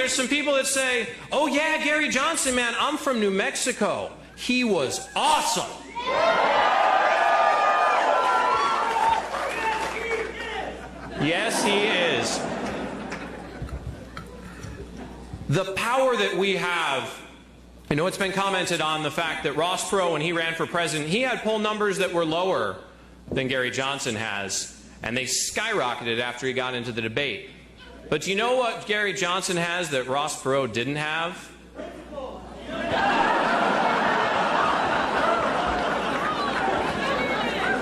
there's some people that say, oh yeah, Gary Johnson, man, I'm from New Mexico. He was awesome. Yes, he is. The power that we have, I know it's been commented on the fact that Ross Perot, when he ran for president, he had poll numbers that were lower than Gary Johnson has, and they skyrocketed after he got into the debate. But do you know what Gary Johnson has that Ross Perot didn't have?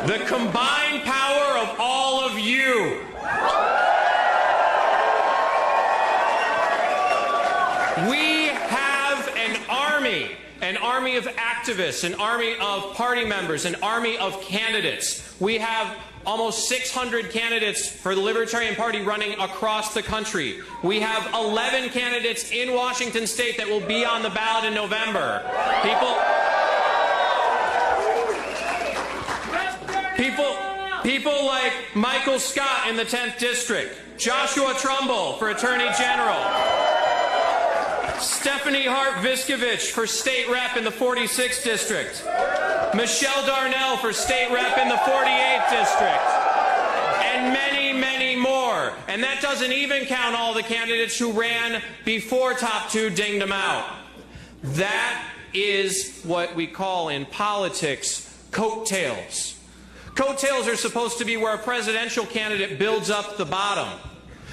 The combined power of all of you. We have an army of activists, an army of party members, an army of candidates. We have almost 600 candidates for the Libertarian Party running across the country. We have 11 candidates in Washington State that will be on the ballot in November. People like Michael Scott in the 10th District, Joshua Trumbull for Attorney General, Stephanie Hart-Viscovich for State Rep in the 46th District, Michelle Darnell for State Rep in the 48th District, and many, many more. And that doesn't even count all the candidates who ran before Top 2 dinged them out. That is what we call in politics coattails. Coattails are supposed to be where a presidential candidate builds up the bottom.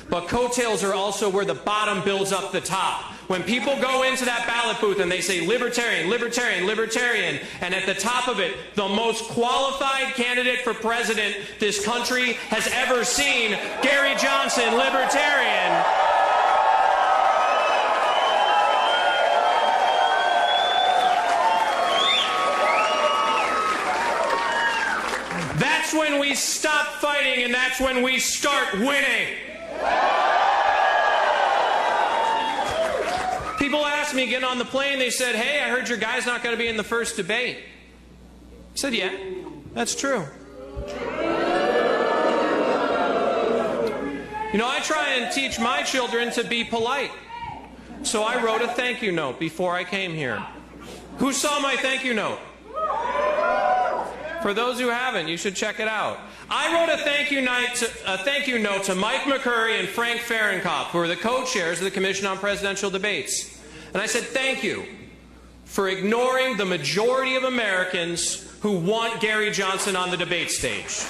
But coattails are also where the bottom builds up the top. When people go into that ballot booth and they say Libertarian, Libertarian, Libertarian, and at the top of it, the most qualified candidate for president this country has ever seen, Gary Johnson, Libertarian. That's when we stop fighting, and that's when we start winning. People asked me getting on the plane, they said, hey, I heard your guy's not going to be in the first debate. I said, yeah, that's true. You know, I try and teach my children to be polite. So I wrote a thank you note before I came here. Who saw my thank you note? For those who haven't, you should check it out. I wrote a thank you note to Mike McCurry and Frank Fahrenkopf, who are the co-chairs of the Commission on Presidential Debates. And I said, thank you for ignoring the majority of Americans who want Gary Johnson on the debate stage.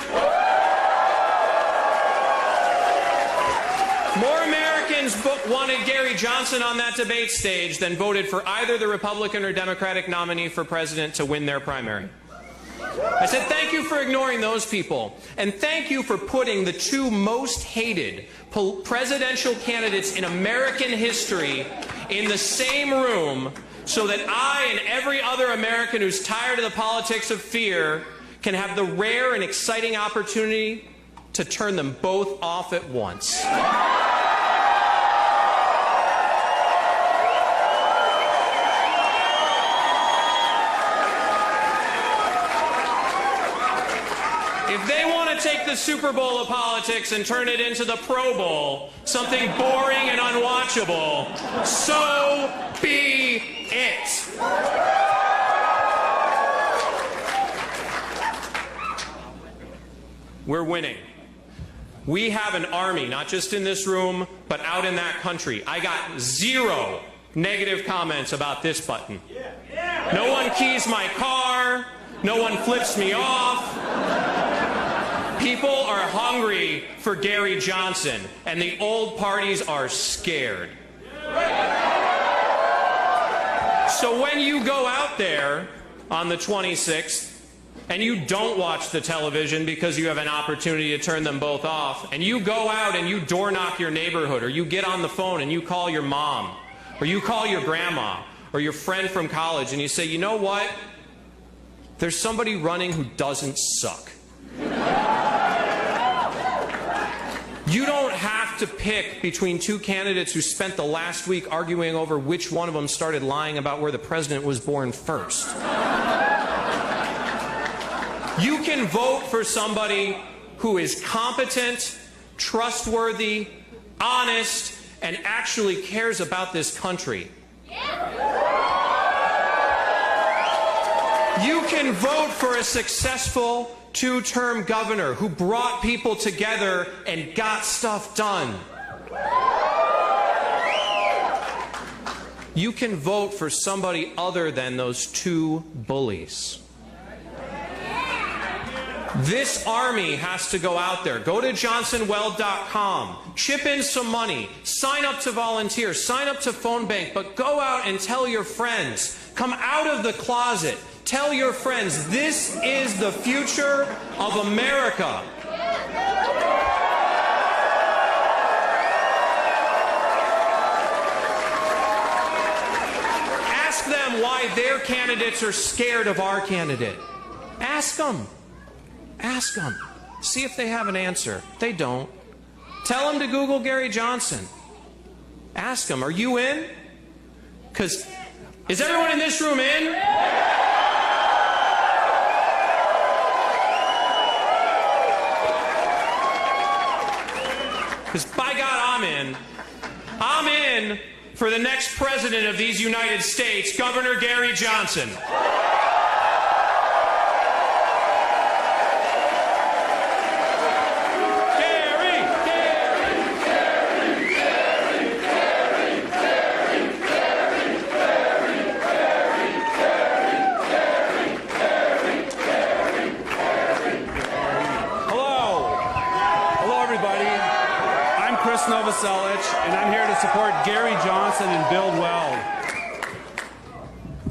More Americans wanted Gary Johnson on that debate stage than voted for either the Republican or Democratic nominee for president to win their primary. I said, thank you for ignoring those people, and thank you for putting the two most hated presidential candidates in American history in the same room so that I and every other American who's tired of the politics of fear can have the rare and exciting opportunity to turn them both off at once. If they want to take the Super Bowl of politics and turn it into the Pro Bowl, something boring and unwatchable, so be it. We're winning. We have an army, not just in this room, but out in that country. I got 0 negative comments about this button. No one keys my car. No one flips me off. People are hungry for Gary Johnson, and the old parties are scared. So when you go out there on the 26th, and you don't watch the television because you have an opportunity to turn them both off, and you go out and you door knock your neighborhood, or you get on the phone and you call your mom, or you call your grandma, or your friend from college, and you say, you know what? There's somebody running who doesn't suck. You don't have to pick between two candidates who spent the last week arguing over which one of them started lying about where the president was born first. You can vote for somebody who is competent, trustworthy, honest, and actually cares about this country. You can vote for a successful two-term governor who brought people together and got stuff done. You can vote for somebody other than those two bullies. This army has to go out there. Go to johnsonweld.com. Chip in some money. Sign up to volunteer. Sign up to phone bank. But go out and tell your friends. Come out of the closet. Tell your friends, this is the future of America. Ask them why their candidates are scared of our candidate. Ask them. Ask them. See if they have an answer. They don't. Tell them to Google Gary Johnson. Ask them, are you in? Because, is everyone in this room in? Because by God, I'm in. I'm in for the next president of these United States, Governor Gary Johnson. And I'm here to support Gary Johnson and Build Weld.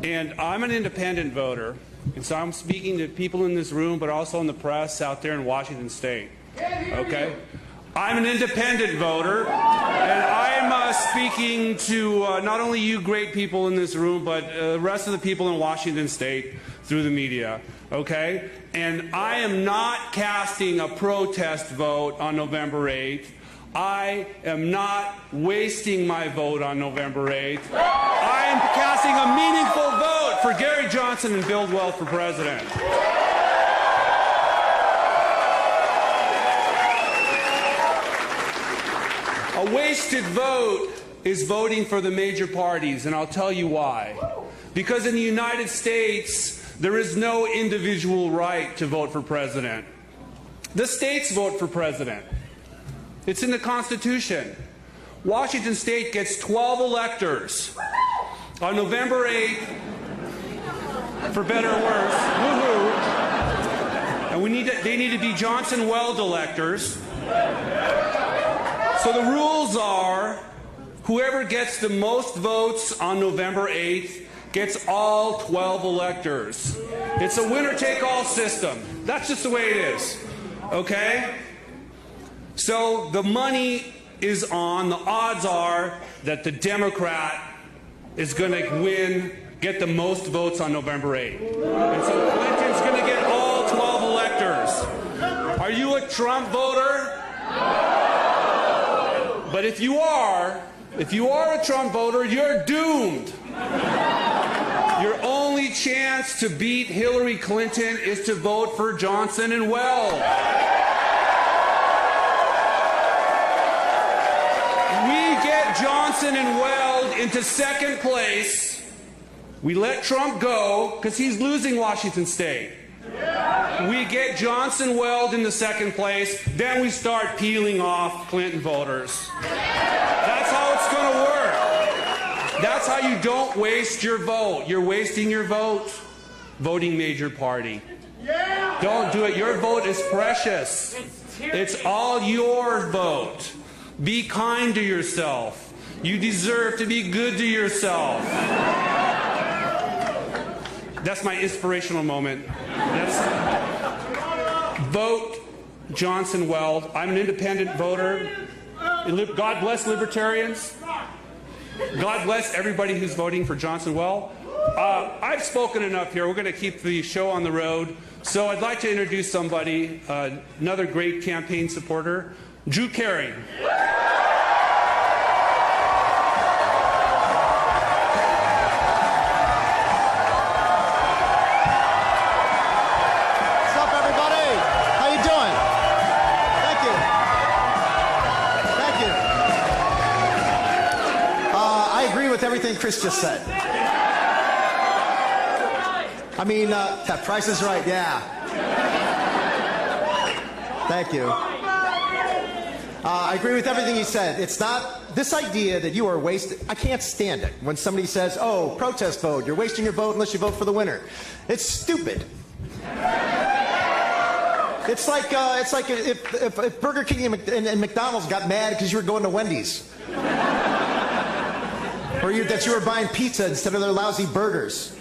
And I'm an independent voter, and so I'm speaking to people in this room, but also in the press out there in Washington State. Okay? I'm an independent voter, and I'm speaking to not only you great people in this room, but the rest of the people in Washington State through the media. Okay? And I am not casting a protest vote on November 8th. I am not wasting my vote on November 8th. I am casting a meaningful vote for Gary Johnson and Build Weld for president. A wasted vote is voting for the major parties, and I'll tell you why. Because in the United States, there is no individual right to vote for president. The states vote for president. It's in the Constitution. Washington State gets 12 electors. On November 8th, for better or worse, woohoo, and they need to be Johnson Weld electors. So the rules are, whoever gets the most votes on November 8th gets all 12 electors. It's a winner-take-all system. That's just the way it is. Okay? So the money is on, the odds are that the Democrat is going to win, get the most votes on November 8th. And so Clinton's going to get all 12 electors. Are you a Trump voter? But if you are a Trump voter, you're doomed. Your only chance to beat Hillary Clinton is to vote for Johnson and Weld. Johnson and Weld into second place. We let Trump go because he's losing Washington State. We get Johnson Weld into second place, then we start peeling off Clinton voters. That's how it's going to work. That's how you don't waste your vote. You're wasting your vote voting major party. Don't do it. Your vote is precious. It's all your vote. Be kind to yourself. You deserve to be good to yourself. That's my inspirational moment. Vote Johnson Weld. I'm an independent voter. God bless libertarians. God bless everybody who's voting for Johnson Weld. I've spoken enough here. We're going to keep the show on the road. So I'd like to introduce somebody, another great campaign supporter, Drew Carey. everything Chris just said. I mean, that Price is Right, yeah. Thank you. I agree with everything he said. It's not this idea that you are wasting. I can't stand it when somebody says, "Oh, protest vote. You're wasting your vote unless you vote for the winner." It's stupid. It's like if Burger King and McDonald's got mad because you were going to Wendy's, or that you were buying pizza instead of their lousy burgers,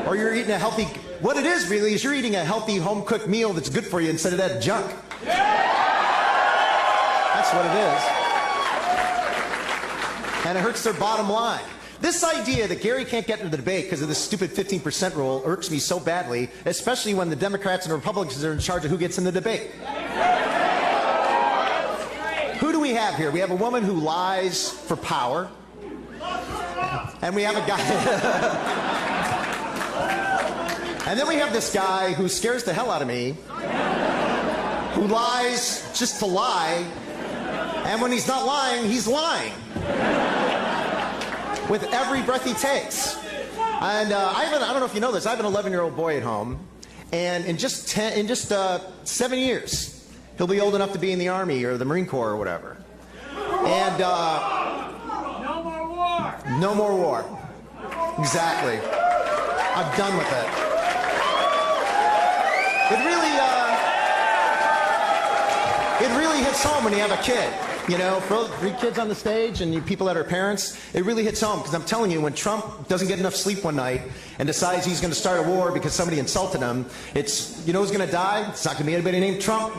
or you're eating a healthy. What it is really is you're eating a healthy home-cooked meal that's good for you instead of that junk. That's what it is. And it hurts their bottom line. This idea that Gary can't get into the debate because of this stupid 15% rule irks me so badly, especially when the Democrats and the Republicans are in charge of who gets in the debate. Who do we have here? We have a woman who lies for power. And we have a guy... And then we have this guy who scares the hell out of me, who lies just to lie, and when he's not lying, he's lying. With every breath he takes. And I don't know if you know this, I have an 11-year-old boy at home, and in just 7 years, he'll be old enough to be in the Army or the Marine Corps or whatever. And no more war. No more war. Exactly. I'm done with it. It really hits home when you have a kid. You know, for 3 kids on the stage and you people that are parents, it really hits home because I'm telling you, when Trump doesn't get enough sleep one night and decides he's going to start a war because somebody insulted him, you know who's going to die? It's not going to be anybody named Trump.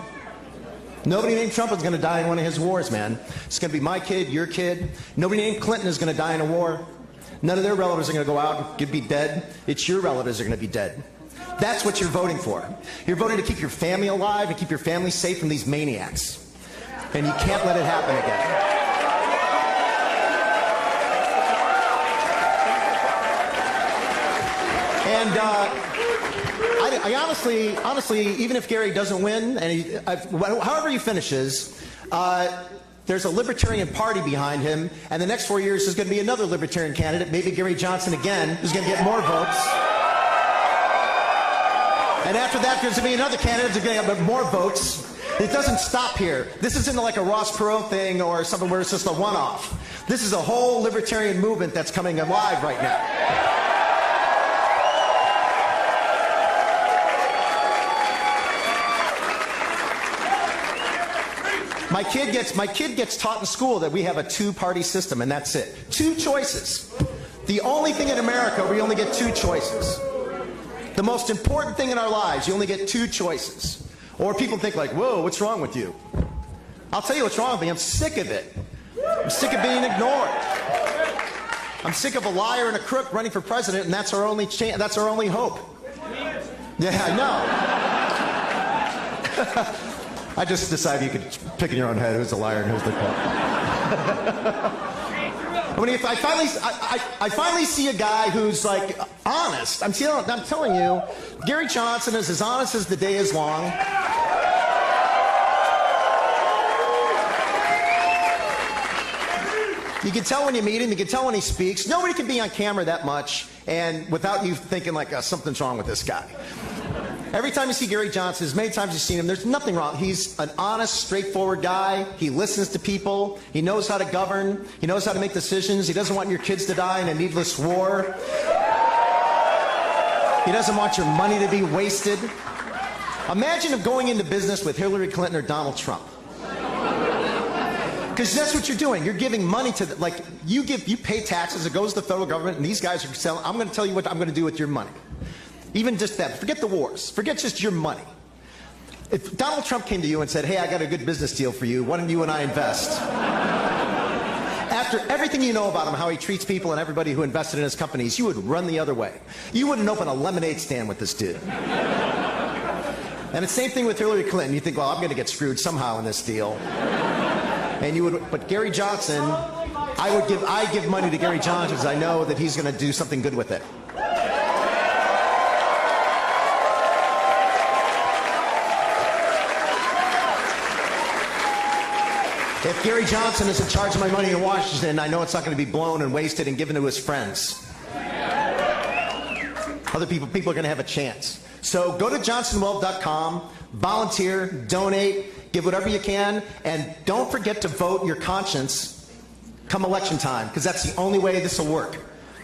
Nobody named Trump is going to die in one of his wars, man. It's going to be my kid, your kid. Nobody named Clinton is going to die in a war. None of their relatives are going to go out and be dead. It's your relatives are going to be dead. That's what you're voting for. You're voting to keep your family alive and keep your family safe from these maniacs. And you can't let it happen again. And I honestly, even if Gary doesn't win, and however he finishes, there's a Libertarian Party behind him, and the next 4 years there's going to be another Libertarian candidate, maybe Gary Johnson again, who's going to get more votes. And after that, there's going to be another candidate who's going to get more votes. It doesn't stop here. This isn't like a Ross Perot thing or something where it's just a one-off. This is a whole libertarian movement that's coming alive right now. My kid gets taught in school that we have a two-party system, and that's it. 2 choices. The only thing in America where you only get 2 choices. The most important thing in our lives, you only get 2 choices. Or people think like, whoa, what's wrong with you? I'll tell you what's wrong with me. I'm sick of it. I'm sick of being ignored. I'm sick of a liar and a crook running for president, and that's our only that's our only hope. Yeah, I know. I just decided you could pick in your own head who's a liar and who's the crook. I mean, if I finally see a guy who's like honest. I'm telling you, Gary Johnson is as honest as the day is long. You can tell when you meet him. You can tell when he speaks. Nobody can be on camera that much and without you thinking like something's wrong with this guy. Every time you see Gary Johnson, as many times you've seen him, there's nothing wrong. He's an honest, straightforward guy. He listens to people. He knows how to govern. He knows how to make decisions. He doesn't want your kids to die in a needless war. He doesn't want your money to be wasted. Imagine him going into business with Hillary Clinton or Donald Trump. Because that's what you're doing. You're giving money to, you pay taxes, it goes to the federal government, and these guys are selling, I'm going to tell you what I'm going to do with your money. Even just that. Forget the wars. Forget just your money. If Donald Trump came to you and said, hey, I got a good business deal for you, why don't you and I invest? After everything you know about him, how he treats people and everybody who invested in his companies, you would run the other way. You wouldn't open a lemonade stand with this dude. And the same thing with Hillary Clinton. You think, well, I'm going to get screwed somehow in this deal. And you would, but Gary Johnson, I give money to Gary Johnson because I know that he's going to do something good with it. If Gary Johnson is in charge of my money in Washington, I know it's not going to be blown and wasted and given to his friends. Other people are going to have a chance. So go to johnsonwealth.com, volunteer, donate, give whatever you can, and don't forget to vote your conscience come election time, because that's the only way this will work.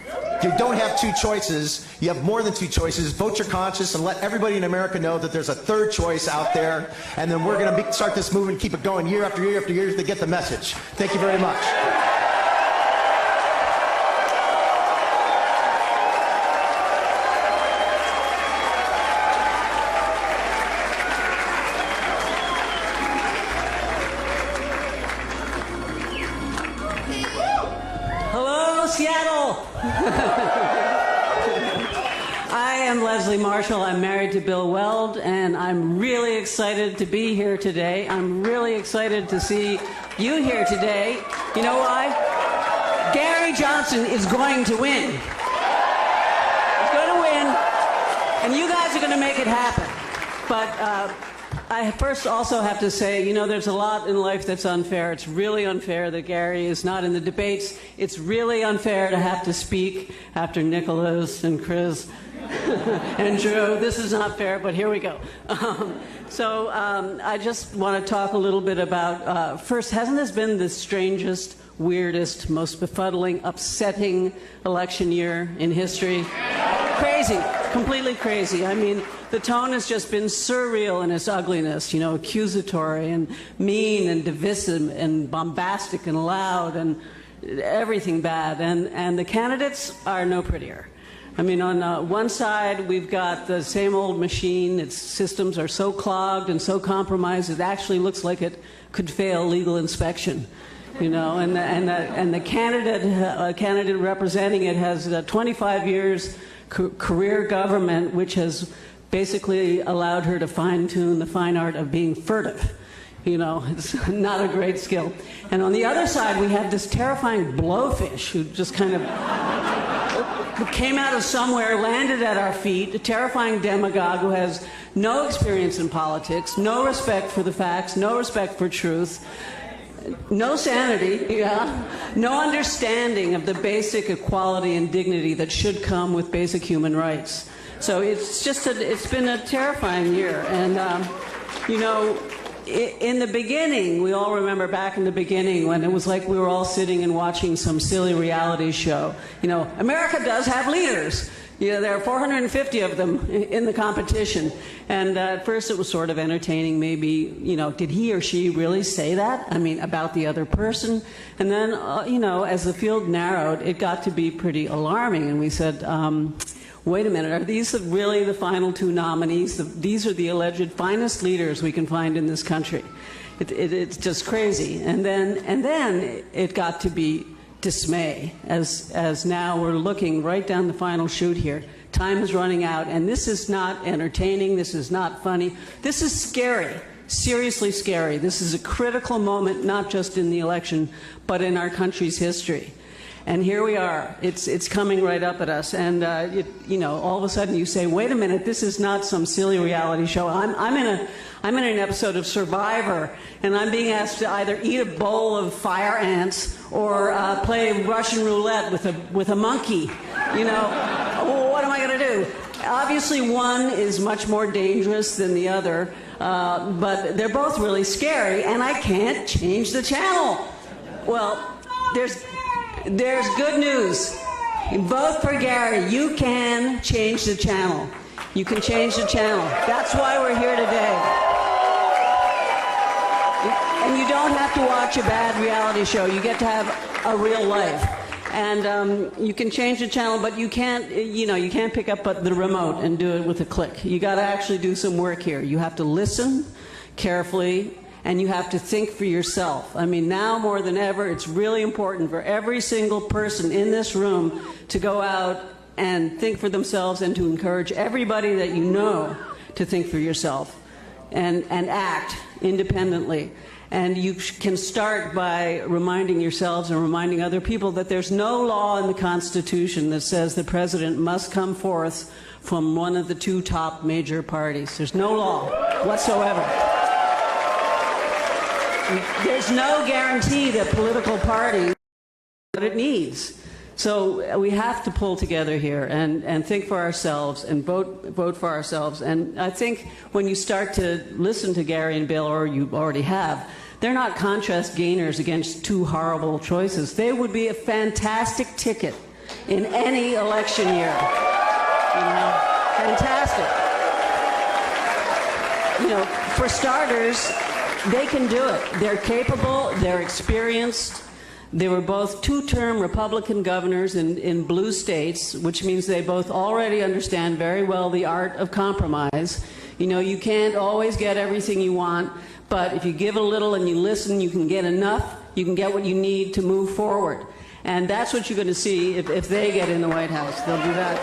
If you don't have two choices, you have more than two choices. Vote your conscience and let everybody in America know that there's a third choice out there, and then we're going to start this movement and keep it going year after year after year to get the message. Thank you very much. Seattle! I am Leslie Marshall. I'm married to Bill Weld, and I'm really excited to be here today. I'm really excited to see you here today. You know why? Gary Johnson is going to win. He's going to win, and you guys are going to make it happen. But I first also have to say, you know, there's a lot in life that's unfair. It's really unfair that Gary is not in the debates. It's really unfair to have to speak after Nicholas and Chris and Drew. This is not fair, but here we go. I just want to talk a little bit about, first, hasn't this been the strangest, weirdest, most befuddling, upsetting election year in history? Crazy, completely crazy. I mean, the tone has just been surreal in its ugliness, you know, accusatory and mean and divisive and bombastic and loud and everything bad. And the candidates are no prettier. I mean, on one side, we've got the same old machine. Its systems are so clogged and so compromised, it actually looks like it could fail legal inspection. You know, and the candidate representing it has 25 years career government, which has basically allowed her to fine-tune the fine art of being furtive. You know, it's not a great skill. And on the other side, we have this terrifying blowfish who just kind of who came out of somewhere, landed at our feet, a terrifying demagogue who has no experience in politics, no respect for the facts, no respect for truth, no sanity, no understanding of the basic equality and dignity that should come with basic human rights. So it's just it's been a terrifying year. And, you know, in the beginning, we all remember back in the beginning when it was like we were all sitting and watching some silly reality show. You know, America does have leaders. You know, there are 450 of them in the competition. And at first it was sort of entertaining, maybe, you know, did he or she really say that? I mean, about the other person? And then, you know, as the field narrowed, it got to be pretty alarming. And we said, wait a minute, are these really the final two nominees? These are the alleged finest leaders we can find in this country. It's just crazy. And then it got to be dismay as now we're looking right down the final chute here. Time is running out, and this is not entertaining, this is not funny, this is scary, seriously scary. This is a critical moment, not just in the election, but in our country's history. And here we are. It's coming right up at us. And, you know, all of a sudden you say, wait a minute, this is not some silly reality show. I'm in an episode of Survivor, and I'm being asked to either eat a bowl of fire ants or play Russian roulette with a monkey. You know, what am I going to do? Obviously, one is much more dangerous than the other, but they're both really scary, and I can't change the channel. Well, there's good news. Vote for Gary. You can change the channel. You can change the channel. That's why we're here today. And you don't have to watch a bad reality show. You get to have a real life. And you can change the channel, but you can't, you know, you can't pick up the remote and do it with a click. You got to actually do some work here. You have to listen carefully, and you have to think for yourself. I mean, now more than ever, it's really important for every single person in this room to go out and think for themselves and to encourage everybody that you know to think for yourself and act independently. And you can start by reminding yourselves and reminding other people that there's no law in the Constitution that says the president must come forth from one of the two top major parties. There's no law whatsoever. there's no guarantee that political party what it needs. So we have to pull together here and think for ourselves and vote for ourselves. And I think when you start to listen to Gary and Bill, or you already have, they're not contrast gainers against two horrible choices. They would be a fantastic ticket in any election year. You know, fantastic. You know, for starters, they can do it. They're capable, they're experienced. They were both two-term Republican governors in blue states, which means they both already understand very well the art of compromise. You know, you can't always get everything you want, but if you give a little and you listen, you can get enough, you can get what you need to move forward. And that's what you're going to see if they get in the White House. They'll do that.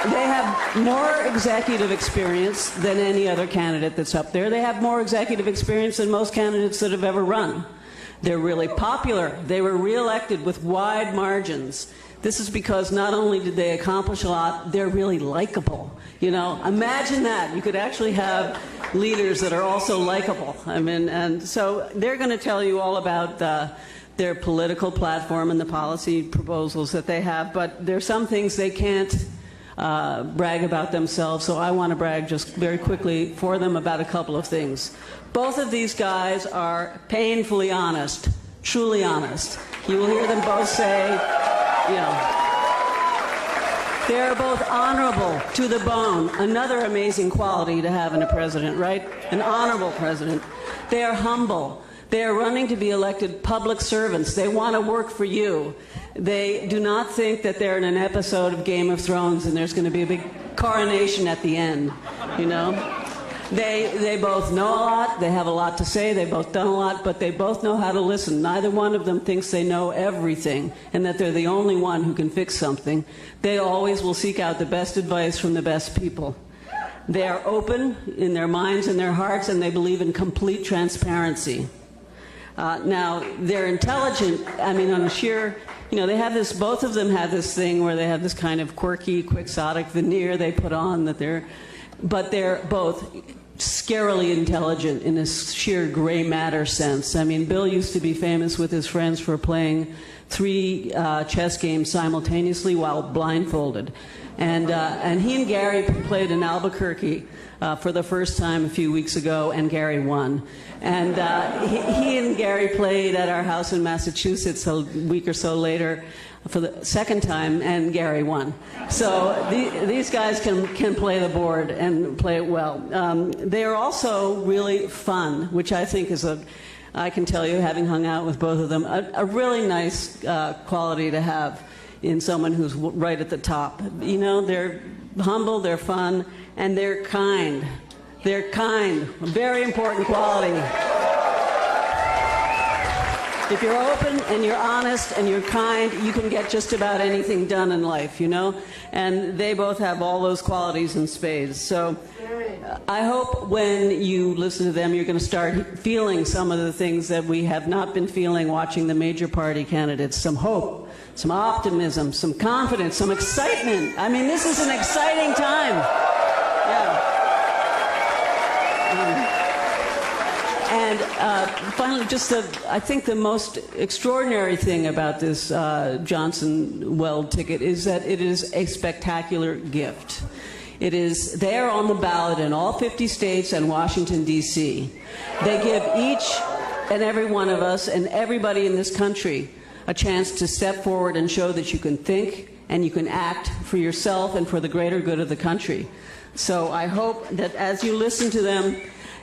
They have more executive experience than any other candidate that's up there. They have more executive experience than most candidates that have ever run. They're really popular. They were reelected with wide margins. This is because not only did they accomplish a lot, they're really likable. You know, imagine that. You could actually have leaders that are also likable. I mean, and so they're going to tell you all about their political platform and the policy proposals that they have, but there are some things they can't brag about themselves, so I want to brag just very quickly for them about a couple of things. Both of these guys are painfully honest, truly honest. You will hear them both say, you know, they're both honorable to the bone. Another amazing quality to have in a president, right? An honorable president. They are humble. They are running to be elected public servants. They want to work for you. They do not think that they're in an episode of Game of Thrones and there's going to be a big coronation at the end, you know? They both know a lot. They have a lot to say. They've both done a lot, but they both know how to listen. Neither one of them thinks they know everything and that they're the only one who can fix something. They always will seek out the best advice from the best people. They are open in their minds and their hearts, and they believe in complete transparency. Now, they're intelligent, I mean, on a sheer, you know, they have this, both of them have this thing where they have this kind of quirky, quixotic veneer they put on that but they're both scarily intelligent in a sheer gray matter sense. I mean, Bill used to be famous with his friends for playing 3 chess games simultaneously while blindfolded. And he and Gary played in Albuquerque for the first time a few weeks ago, and Gary won. And he and Gary played at our house in Massachusetts a week or so later for the second time, and Gary won. So these guys can play the board and play it well. They are also really fun, which I think is I can tell you, having hung out with both of them, a really nice quality to have in someone who's right at the top. You know, they're humble, they're fun, and they're kind. They're kind, a very important quality. If you're open and you're honest and you're kind, you can get just about anything done in life, you know? And they both have all those qualities in spades. So I hope when you listen to them, you're going to start feeling some of the things that we have not been feeling watching the major party candidates. Some hope, some optimism, some confidence, some excitement. I mean, this is an exciting time. Yeah. And finally, just I think the most extraordinary thing about this Johnson-Weld ticket is that it is a spectacular gift. It is there on the ballot in all 50 states and Washington, D.C. They give each and every one of us and everybody in this country a chance to step forward and show that you can think and you can act for yourself and for the greater good of the country. So I hope that as you listen to them,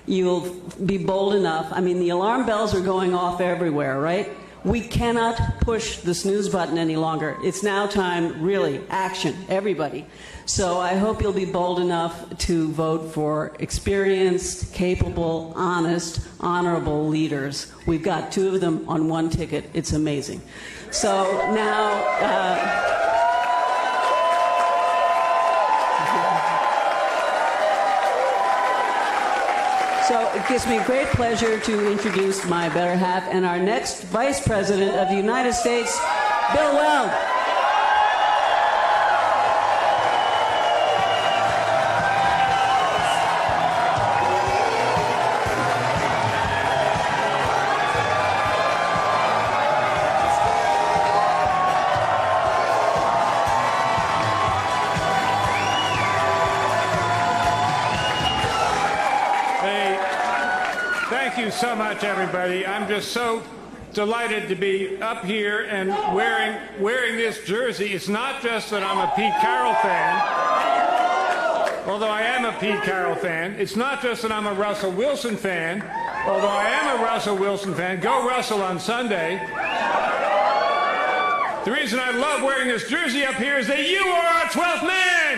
you'll be bold enough. I mean, the alarm bells are going off everywhere, right? We cannot push the snooze button any longer. It's now time, really, action, everybody. So I hope you'll be bold enough to vote for experienced, capable, honest, honorable leaders. We've got 2 of them on 1 ticket. It's amazing. So now... So it gives me great pleasure to introduce my better half and our next Vice President of the United States, Bill Weld. so much, everybody. I'm just so delighted to be up here and wearing this jersey. It's not just that I'm a Pete Carroll fan, although I am a Pete Carroll fan. It's not just that I'm a Russell Wilson fan, although I am a Russell Wilson fan. Go Russell on Sunday. The reason I love wearing this jersey up here is that you are our 12th man!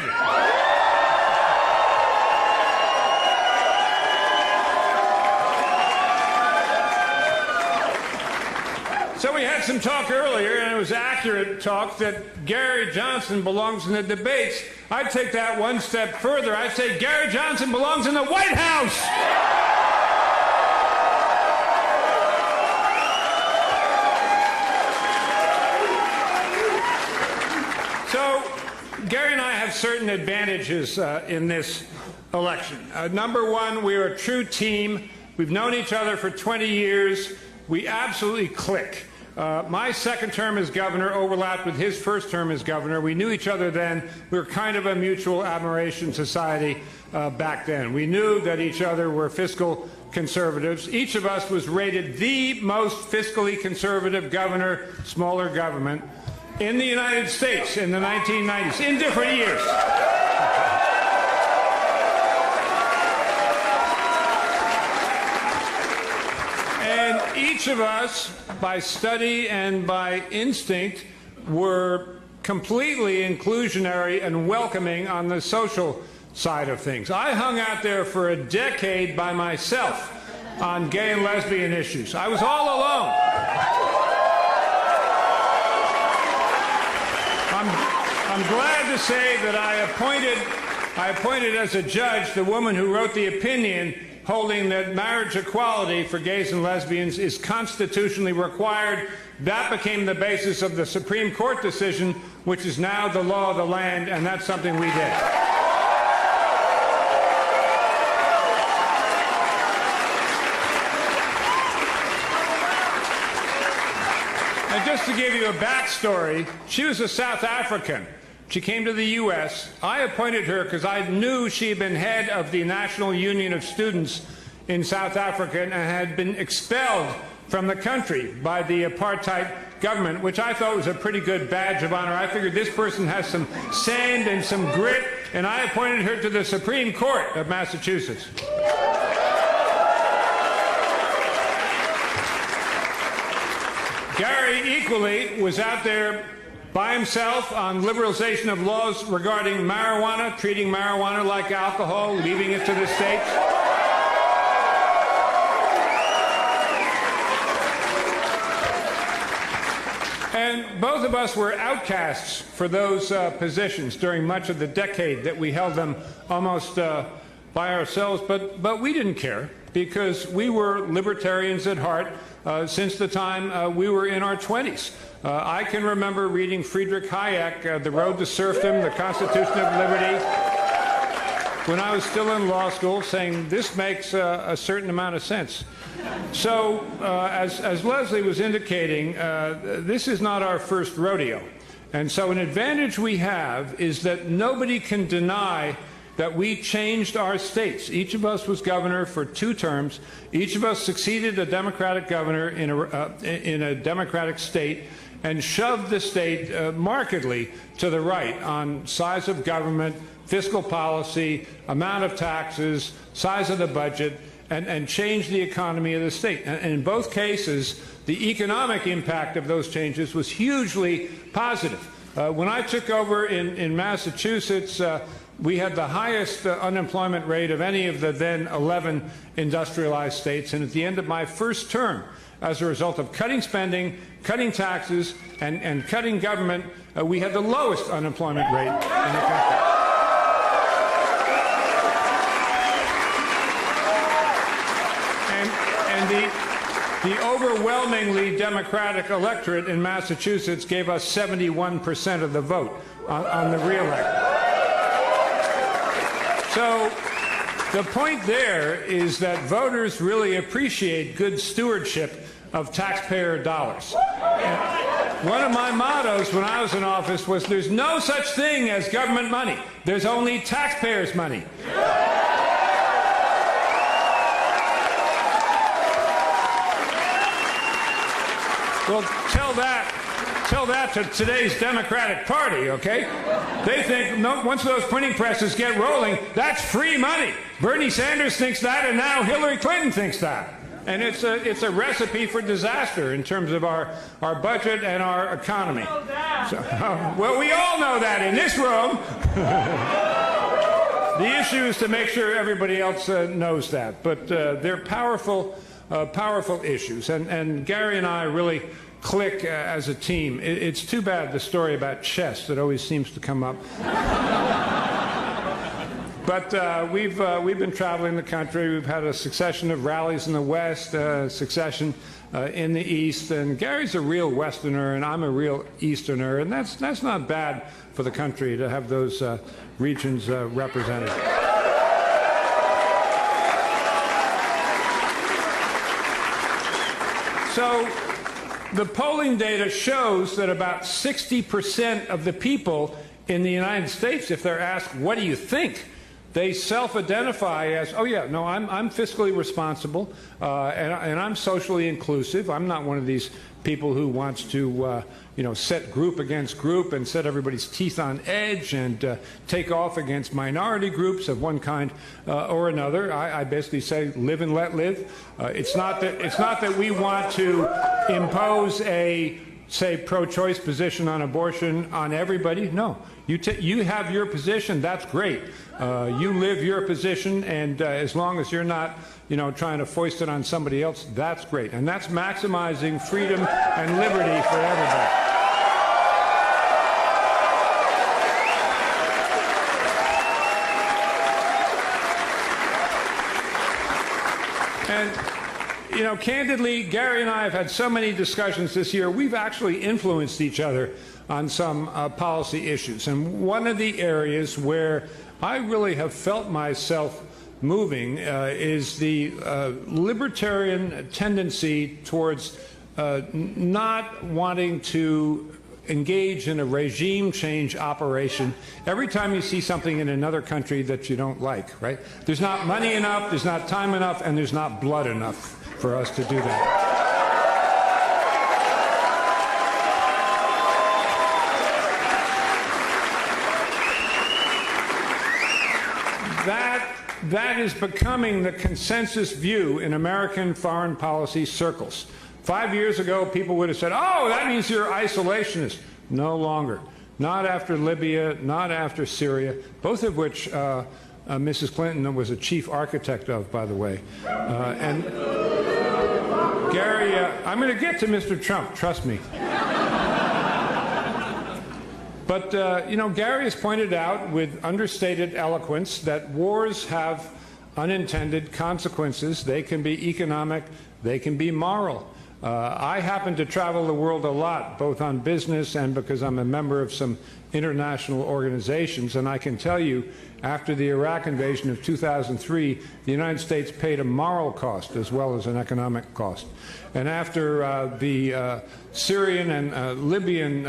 So we had some talk earlier, and it was accurate talk, that Gary Johnson belongs in the debates. I'd take that one step further. I'd say Gary Johnson belongs in the White House! So Gary and I have certain advantages in this election. Number one, we are a true team. We've known each other for 20 years. We absolutely click. My second term as governor overlapped with his first term as governor. We knew each other then. We were kind of a mutual admiration society back then. We knew that each other were fiscal conservatives. Each of us was rated the most fiscally conservative governor, smaller government, in the United States in the 1990s, in different years. And each of us, by study and by instinct, were completely inclusionary and welcoming on the social side of things. I hung out there for a decade by myself on gay and lesbian issues. I was all alone. I'm glad to say that I appointed as a judge the woman who wrote the opinion holding that marriage equality for gays and lesbians is constitutionally required. That became the basis of the Supreme Court decision, which is now the law of the land, and that's something we did. And just to give you a backstory, she was a South African. She came to the U.S. I appointed her because I knew she had been head of the National Union of Students in South Africa and had been expelled from the country by the apartheid government, which I thought was a pretty good badge of honor. I figured this person has some sand and some grit, and I appointed her to the Supreme Court of Massachusetts. Gary equally was out there by himself on liberalization of laws regarding marijuana, treating marijuana like alcohol, leaving it to the states. And both of us were outcasts for those positions during much of the decade that we held them almost by ourselves, but we didn't care because we were libertarians at heart since the time we were in our 20s. I can remember reading Friedrich Hayek, The Road to Serfdom, The Constitution of Liberty, when I was still in law school, saying this makes a certain amount of sense. So, as Leslie was indicating, this is not our first rodeo. And so an advantage we have is that nobody can deny that we changed our states. Each of us was governor for 2 terms. Each of us succeeded a Democratic governor in a Democratic state and shoved the state markedly to the right on size of government, fiscal policy, amount of taxes, size of the budget, and changed the economy of the state. And in both cases, the economic impact of those changes was hugely positive. When I took over in Massachusetts, we had the highest unemployment rate of any of the then 11 industrialized states. And at the end of my first term, as a result of cutting spending, cutting taxes, and cutting government, we had the lowest unemployment rate in the country. And the overwhelmingly Democratic electorate in Massachusetts gave us 71% of the vote on the re-elect. So the point there is that voters really appreciate good stewardship of taxpayer dollars. And one of my mottos when I was in office was there's no such thing as government money. There's only taxpayers' money. Well, tell that to today's Democratic Party, okay? They think once those printing presses get rolling, that's free money. Bernie Sanders thinks that, and now Hillary Clinton thinks that. And it's a recipe for disaster in terms of our budget and our economy. So, well, we all know that in this room. The issue is to make sure everybody else knows that. But they're powerful issues. And Gary and I really click as a team. It's too bad the story about chess that always seems to come up. But we've been traveling the country. We've had a succession of rallies in the West, a succession in the East. And Gary's a real Westerner, and I'm a real Easterner. And that's not bad for the country to have those regions represented. So the polling data shows that about 60% of the people in the United States, if they're asked, what do you think? They self-identify as, oh yeah, no, I'm fiscally responsible, and I'm socially inclusive. I'm not one of these people who wants to, set group against group and set everybody's teeth on edge and take off against minority groups of one kind or another. I basically say, live and let live. It's not that we want to impose a, say, pro-choice position on abortion on everybody. No. You have your position, that's great. You live your position, and as long as you're not, trying to foist it on somebody else, that's great. And that's maximizing freedom and liberty for everybody. And, candidly, Gary and I have had so many discussions this year. We've actually influenced each other on some policy issues. And one of the areas where I really have felt myself moving is the libertarian tendency towards not wanting to engage in a regime change operation every time you see something in another country that you don't like, right? There's not money enough, there's not time enough, and there's not blood enough for us to do that. That is becoming the consensus view in American foreign policy circles. 5 years ago, people would have said, oh, that means you're isolationist. No longer. Not after Libya, not after Syria, both of which Mrs. Clinton was a chief architect of, by the way. And Gary, I'm going to get to Mr. Trump, trust me. But, Gary has pointed out with understated eloquence that wars have unintended consequences. They can be economic, they can be moral. I happen to travel the world a lot, both on business and because I'm a member of some international organizations, and I can tell you, after the Iraq invasion of 2003, the United States paid a moral cost as well as an economic cost. And after the Syrian and Libyan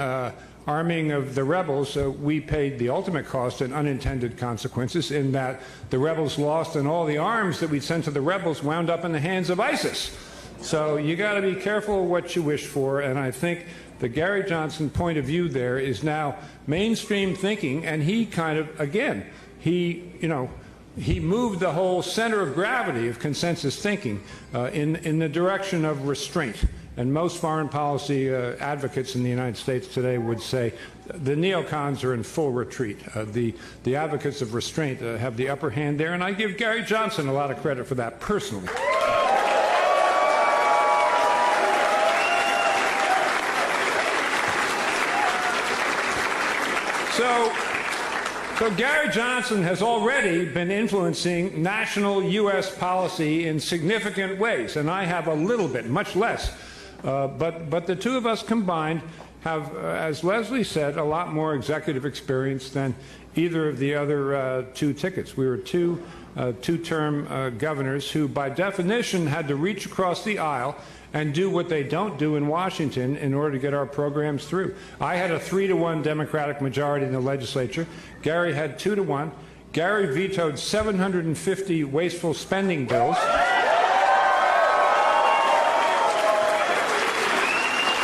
arming of the rebels, we paid the ultimate cost and unintended consequences in that the rebels lost and all the arms that we'd sent to the rebels wound up in the hands of ISIS. So you got to be careful what you wish for, and I think the Gary Johnson point of view there is now mainstream thinking, and he kind of, again, he moved the whole center of gravity of consensus thinking in the direction of restraint. And most foreign policy advocates in the United States today would say the neocons are in full retreat. The advocates of restraint have the upper hand there, and I give Gary Johnson a lot of credit for that personally. So Gary Johnson has already been influencing national U.S. policy in significant ways, and I have a little bit, much less. But the two of us combined have, as Leslie said, a lot more executive experience than either of the other two tickets. We were two-term governors who, by definition, had to reach across the aisle and do what they don't do in Washington in order to get our programs through. I had a 3-to-1 Democratic majority in the legislature. Gary had 2-to-1. Gary vetoed 750 wasteful spending bills.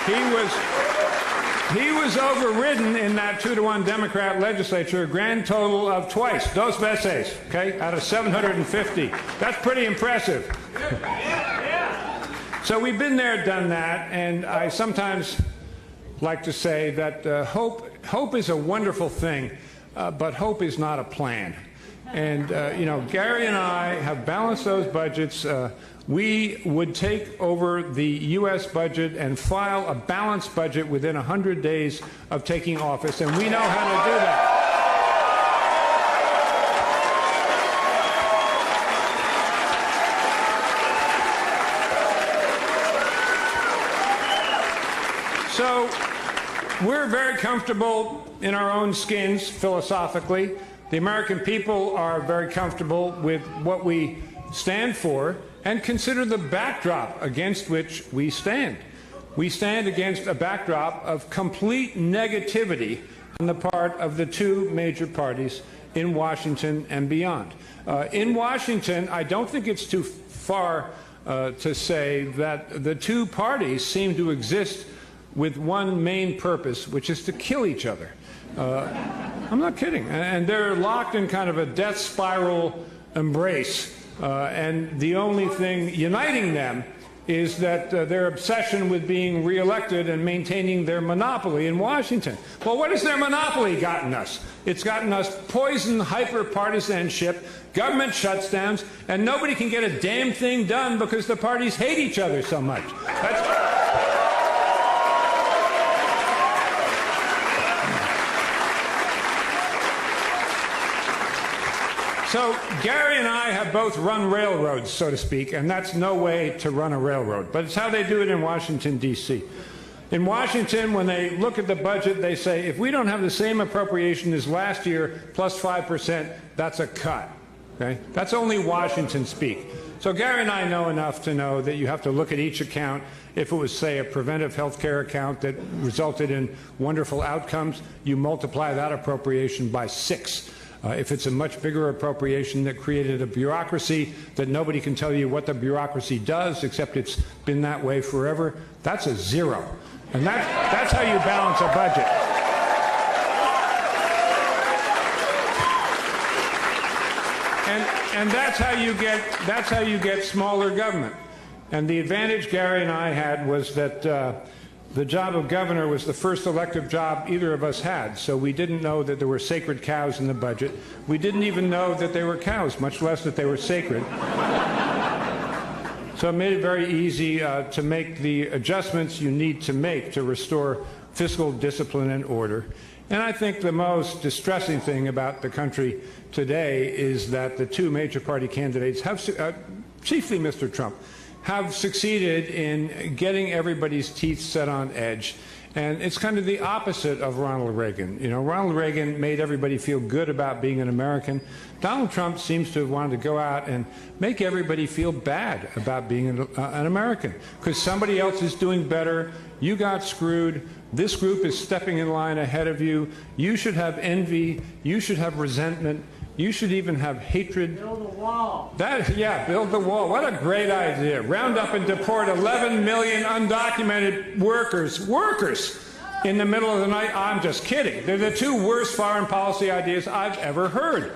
He was overridden in that 2-to-1 Democrat legislature a grand total of twice, dos veces, okay, out of 750. That's pretty impressive. So we've been there, done that, and I sometimes like to say that hope is a wonderful thing, but hope is not a plan. And, you know, Gary and I have balanced those budgets. We would take over the U.S. budget and file a balanced budget within 100 days of taking office, and we know how to do that. So we're very comfortable in our own skins philosophically. The American people are very comfortable with what we stand for and consider the backdrop against which we stand. We stand against a backdrop of complete negativity on the part of the two major parties in Washington and beyond. In Washington, I don't think it's too far to say that the two parties seem to exist with one main purpose, which is to kill each other. I'm not kidding. And they're locked in kind of a death spiral embrace. And the only thing uniting them is that their obsession with being reelected and maintaining their monopoly in Washington. Well, what has their monopoly gotten us? It's gotten us poison hyper-partisanship, government shutdowns, and nobody can get a damn thing done because the parties hate each other so much. So Gary and I have both run railroads, so to speak, and that's no way to run a railroad. But it's how they do it in Washington, D.C. In Washington, when they look at the budget, they say, if we don't have the same appropriation as last year, plus 5%, that's a cut. Okay? That's only Washington speak. So Gary and I know enough to know that you have to look at each account. If it was, say, a preventive health care account that resulted in wonderful outcomes, you multiply that appropriation by 6. If it's a much bigger appropriation that created a bureaucracy that nobody can tell you what the bureaucracy does, except it's been that way forever, that's a 0. And that's how you balance a budget. And that's how you get smaller government. And the advantage Gary and I had was that the job of governor was the first elective job either of us had, so we didn't know that there were sacred cows in the budget. We didn't even know that they were cows, much less that they were sacred. So it made it very easy to make the adjustments you need to make to restore fiscal discipline and order. And I think the most distressing thing about the country today is that the two major party candidates have, chiefly Mr. Trump, have succeeded in getting everybody's teeth set on edge. And it's kind of the opposite of Ronald Reagan. You know, Ronald Reagan made everybody feel good about being an American. Donald Trump seems to have wanted to go out and make everybody feel bad about being an American. Because somebody else is doing better, you got screwed, this group is stepping in line ahead of you, you should have envy, you should have resentment, you should even have hatred. Build a wall. Yeah, build the wall. What a great idea. Round up and deport 11 million undocumented workers in the middle of the night. I'm just kidding. They're the two worst foreign policy ideas I've ever heard.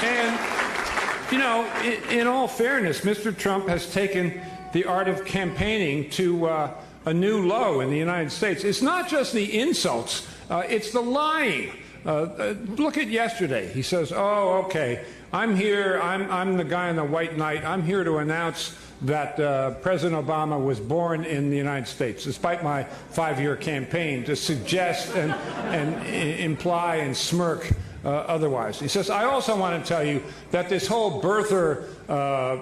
And, you know, in all fairness, Mr. Trump has taken the art of campaigning to a new low in the United States. It's not just the insults, it's the lying. Look at yesterday. He says, oh, okay, I'm here, I'm the guy in the white knight, I'm here to announce that President Obama was born in the United States, despite my 5-year campaign to suggest and imply and smirk otherwise. He says, I also want to tell you that this whole birther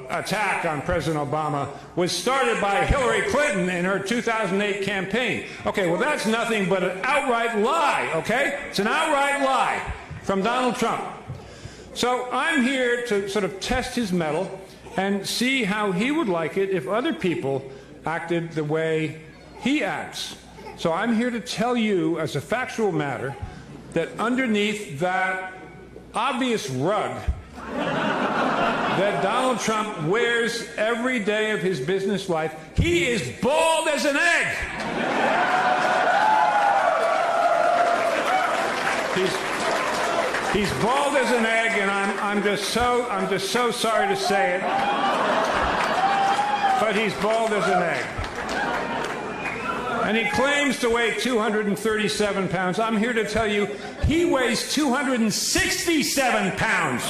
attack on President Obama was started by Hillary Clinton in her 2008 campaign. Okay, well, that's nothing but an outright lie, okay? It's an outright lie from Donald Trump. So I'm here to sort of test his mettle and see how he would like it if other people acted the way he acts. So I'm here to tell you, as a factual matter, that underneath that obvious rug that Donald Trump wears every day of his business life. He is bald as an egg. He's bald as an egg, and I'm just so sorry to say it, but he's bald as an egg. And he claims to weigh 237 pounds. I'm here to tell you he weighs 267 pounds.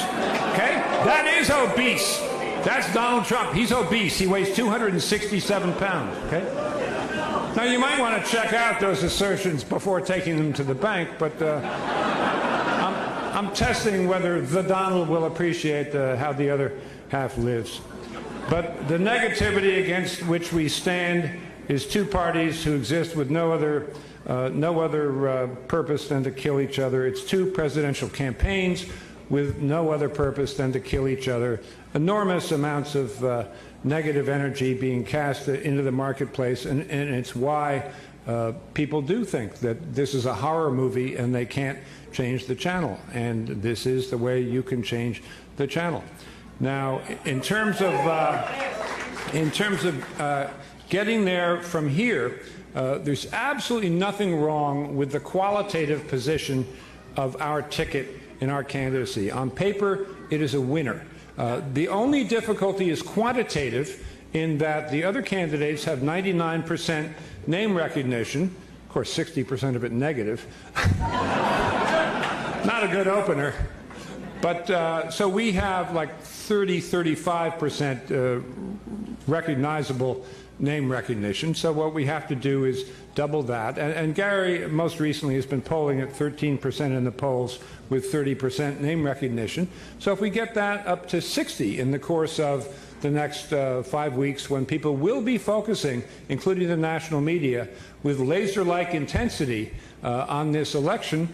Okay? That is obese. That's Donald Trump. He's obese. He weighs 267 pounds. Okay? Now, you might want to check out those assertions before taking them to the bank, but I'm testing whether the Donald will appreciate how the other half lives. But the negativity against which we stand is two parties who exist with no other purpose than to kill each other. It's two presidential campaigns with no other purpose than to kill each other. Enormous amounts of negative energy being cast into the marketplace, and it's why people do think that this is a horror movie and they can't change the channel. And this is the way you can change the channel. Now, in terms of getting there from here, there's absolutely nothing wrong with the qualitative position of our ticket in our candidacy. On paper, it is a winner. The only difficulty is quantitative, in that the other candidates have 99% name recognition. Of course, 60% of it negative. Not a good opener. But so we have like 35% recognizable name recognition. So what we have to do is double that. And Gary most recently has been polling at 13% in the polls with 30% name recognition. So if we get that up to 60 in the course of the next 5 weeks, when people will be focusing, including the national media, with laser-like intensity on this election,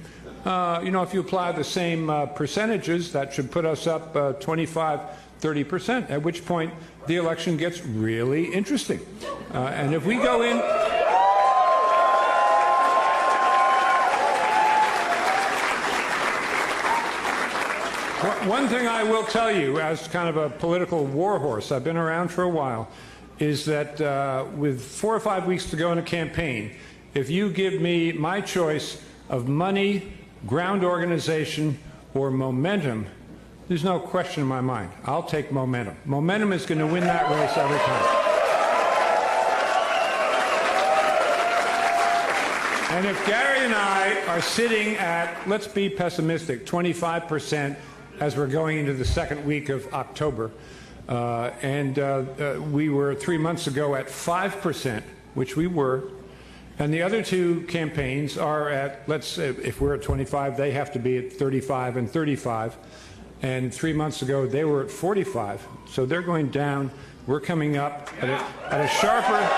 you know, if you apply the same percentages, that should put us up 25–30%, at which point the election gets really interesting. And if we go in... One thing I will tell you, as kind of a political warhorse, I've been around for a while, is that with 4 or 5 weeks to go in a campaign, if you give me my choice of money, ground organization, or momentum, there's no question in my mind. I'll take momentum. Momentum is going to win that race every time. And if Gary and I are sitting at, let's be pessimistic, 25% as we're going into the second week of October, and we were 3 months ago at 5%, which we were, and the other two campaigns are at, let's say, if we're at 25, they have to be at 35 and 35. And 3 months ago, they were at 45. So they're going down. We're coming up at a sharper...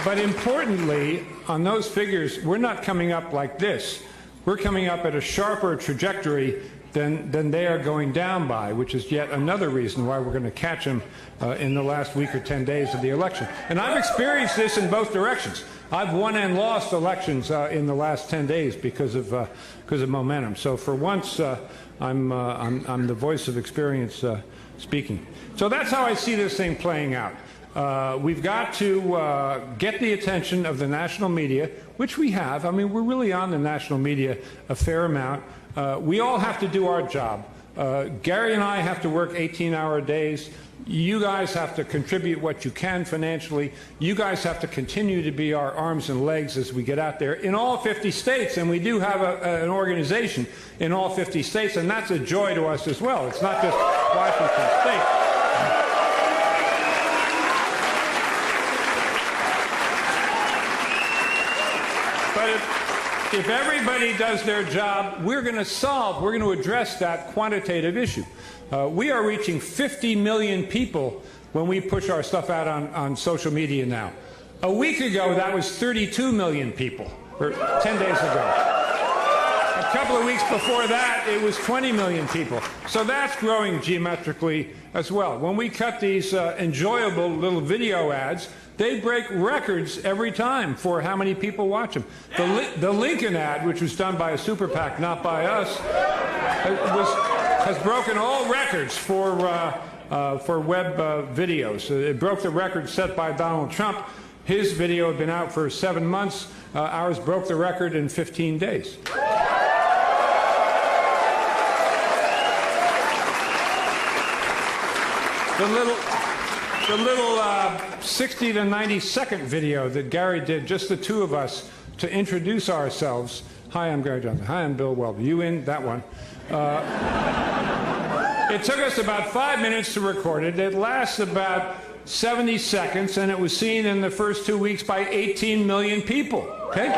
But importantly, on those figures, we're not coming up like this. We're coming up at a sharper trajectory than they are going down by, which is yet another reason why we're going to catch them in the last week or 10 days of the election. And I've experienced this in both directions. I've won and lost elections in the last 10 days because of momentum. So for once, I'm the voice of experience speaking. So that's how I see this thing playing out. We've got to get the attention of the national media, which we have. I mean, we're really on the national media a fair amount. We all have to do our job. Gary and I have to work 18-hour days. You guys have to contribute what you can financially. You guys have to continue to be our arms and legs as we get out there in all 50 states. And we do have an organization in all 50 states, and that's a joy to us as well. It's not just Washington State. If everybody does their job, we're going to address that quantitative issue. We are reaching 50 million people when we push our stuff out on social media now. A week ago, that was 32 million people, or 10 days ago. A couple of weeks before that, it was 20 million people. So that's growing geometrically as well. When we cut these enjoyable little video ads, They break records every time for how many people watch them. The Lincoln ad, which was done by a super PAC, not by us, has broken all records for web videos. It broke the record set by Donald Trump. His video had been out for 7 months. Ours broke the record in 15 days. The little 60 to 90-second video that Gary did, just the two of us, to introduce ourselves. Hi, I'm Gary Johnson. Hi, I'm Bill Weld. You in? That one. It took us about 5 minutes to record it. It lasts about 70 seconds, and it was seen in the first 2 weeks by 18 million people. Okay?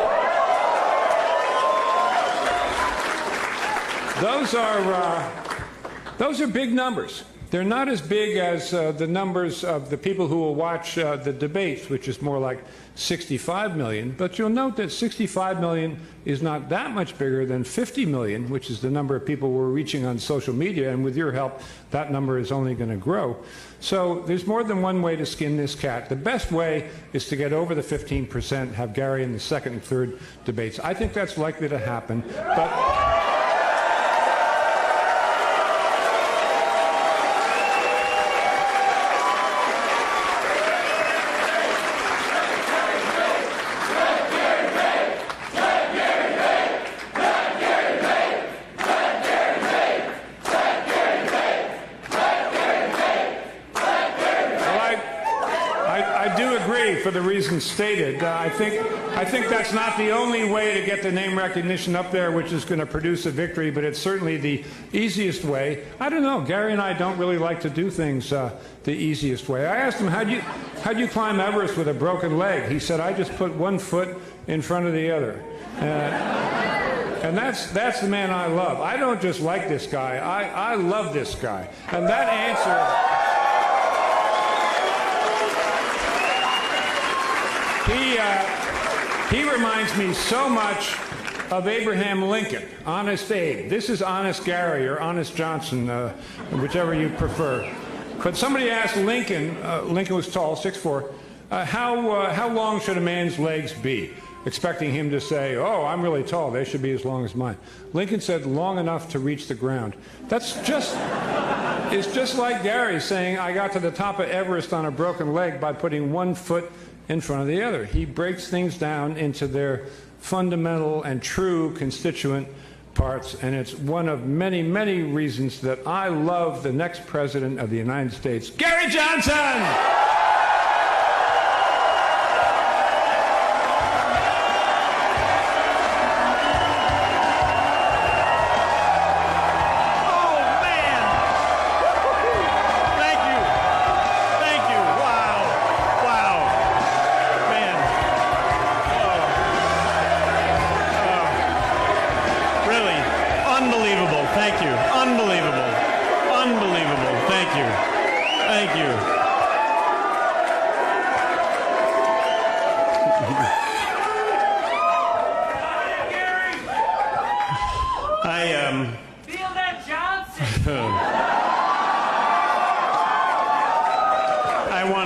Those are big numbers. They're not as big as the numbers of the people who will watch the debates, which is more like 65 million. But you'll note that 65 million is not that much bigger than 50 million, which is the number of people we're reaching on social media. And with your help, that number is only going to grow. So there's more than one way to skin this cat. The best way is to get over the 15%, have Gary in the second and third debates. I think that's likely to happen. But for the reasons stated. I think that's not the only way to get the name recognition up there, which is going to produce a victory, but it's certainly the easiest way. I don't know. Gary and I don't really like to do things the easiest way. I asked him, how'd you climb Everest with a broken leg? He said, I just put one foot in front of the other. And that's the man I love. I don't just like this guy. I love this guy. And that answer... He reminds me so much of Abraham Lincoln, Honest Abe. This is Honest Gary or Honest Johnson, whichever you prefer. But somebody asked Lincoln, Lincoln was tall, 6'4", how long should a man's legs be? Expecting him to say, oh, I'm really tall, they should be as long as mine. Lincoln said, long enough to reach the ground. It's just like Gary saying, I got to the top of Everest on a broken leg by putting one foot in front of the other. He breaks things down into their fundamental and true constituent parts, and it's one of many, many reasons that I love the next president of the United States, Gary Johnson!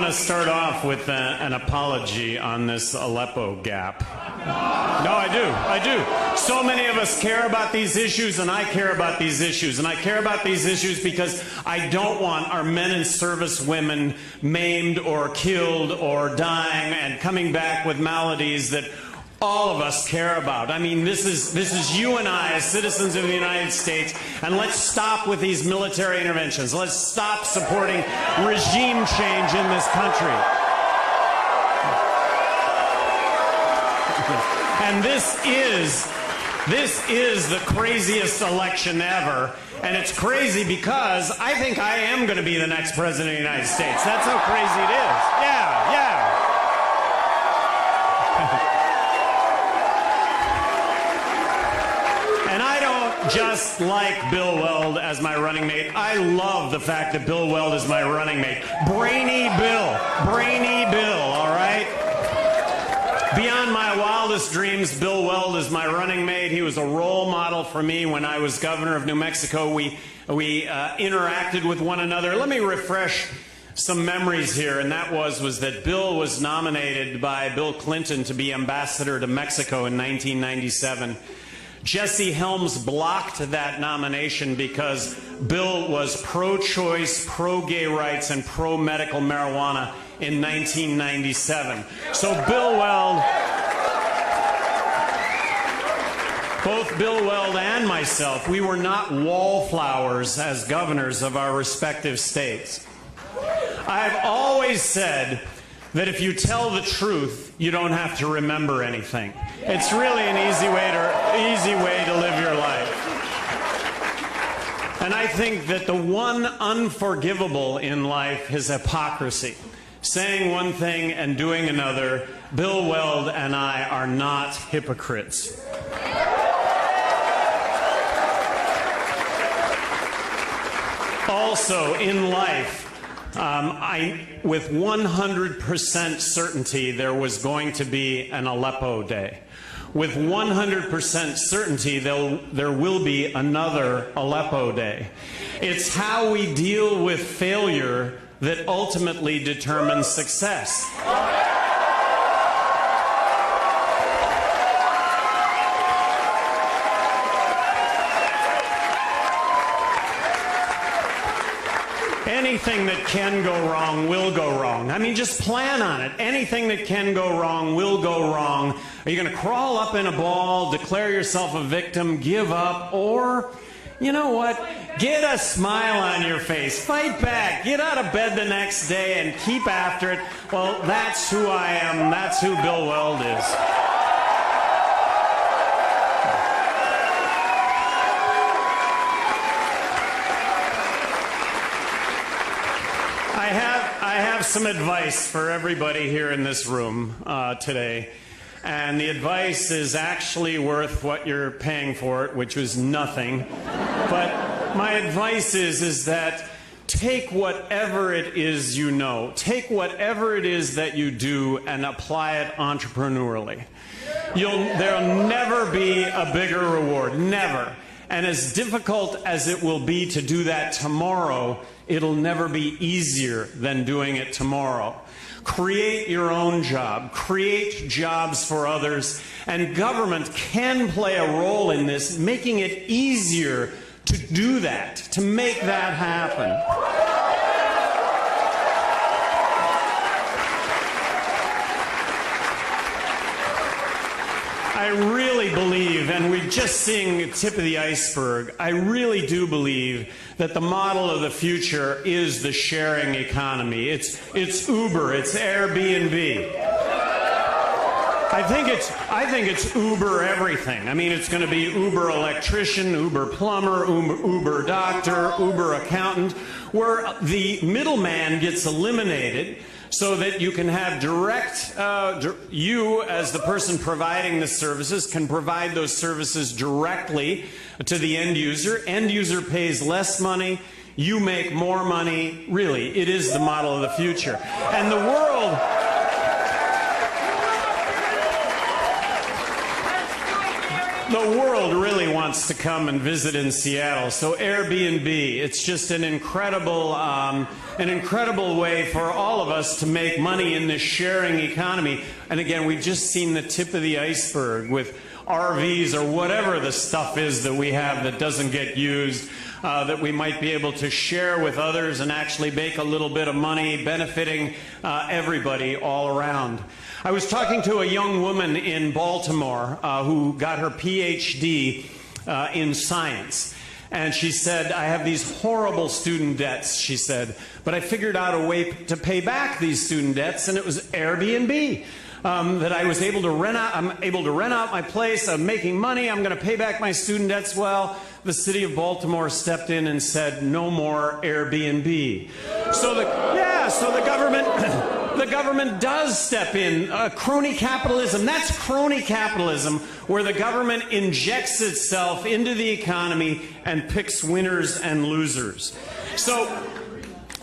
Start off with an apology on this Aleppo gap. No, I do. So many of us care about these issues, and I care about these issues. And I care about these issues because I don't want our men and service women maimed or killed or dying and coming back with maladies that all of us care about. I mean, this is you and I as citizens of the United States, and let's stop with these military interventions. Let's stop supporting regime change in this country. And this is the craziest election ever, and it's crazy because I think I am going to be the next president of the United States. That's how crazy it is. Yeah. Just like Bill Weld as my running mate, I love the fact that Bill Weld is my running mate. Brainy Bill, all right? Beyond my wildest dreams, Bill Weld is my running mate. He was a role model for me when I was governor of New Mexico. We interacted with one another. Let me refresh some memories here, and that was that Bill was nominated by Bill Clinton to be ambassador to Mexico in 1997. Jesse Helms blocked that nomination because Bill was pro-choice, pro-gay rights, and pro-medical marijuana in 1997. So both Bill Weld and myself, we were not wallflowers as governors of our respective states. I've always said that if you tell the truth, you don't have to remember anything. It's really an easy way to live your life. And I think that the one unforgivable in life is hypocrisy. Saying one thing and doing another. Bill Weld and I are not hypocrites. Also, in life, with 100% certainty, there was going to be an Aleppo Day. With 100% certainty, there will be another Aleppo Day. It's how we deal with failure that ultimately determines success. Anything that can go wrong will go wrong. I mean, just plan on it. Anything that can go wrong will go wrong. Are you going to crawl up in a ball, declare yourself a victim, give up, or, you know what, get a smile on your face, fight back, get out of bed the next day and keep after it? Well, that's who I am. That's who Bill Weld is. I have some advice for everybody here in this room today, and the advice is actually worth what you're paying for it, which was nothing. But my advice is that take whatever it is you know, take whatever it is that you do and apply it entrepreneurially. There'll never be a bigger reward, never. And as difficult as it will be to do that tomorrow, it'll never be easier than doing it tomorrow. Create your own job. Create jobs for others. And government can play a role in this, making it easier to do that, to make that happen. I really believe, and we're just seeing the tip of the iceberg, I really do believe that the model of the future is the sharing economy. It's Uber, it's Airbnb. I think it's Uber everything. I mean, it's going to be Uber electrician, Uber plumber, Uber doctor, Uber accountant, where the middleman gets eliminated, so that you can have you as the person providing the services can provide those services directly to the end user. End user pays less money, you make more money. Really, it is the model of the future. And the world... The world really wants to come and visit in Seattle. So Airbnb, it's just an incredible way for all of us to make money in this sharing economy. And again, we've just seen the tip of the iceberg with RVs or whatever the stuff is that we have that doesn't get used, that we might be able to share with others and actually make a little bit of money, benefiting everybody all around. I was talking to a young woman in Baltimore who got her PhD in science. And she said, I have these horrible student debts, she said, but I figured out a way to pay back these student debts, and it was Airbnb. That I was able to rent out, I'm able to rent out my place, I'm making money, I'm going to pay back my student debts. Well, the city of Baltimore stepped in and said, no more Airbnb. So the government does step in. Crony capitalism, that's crony capitalism, where the government injects itself into the economy and picks winners and losers. So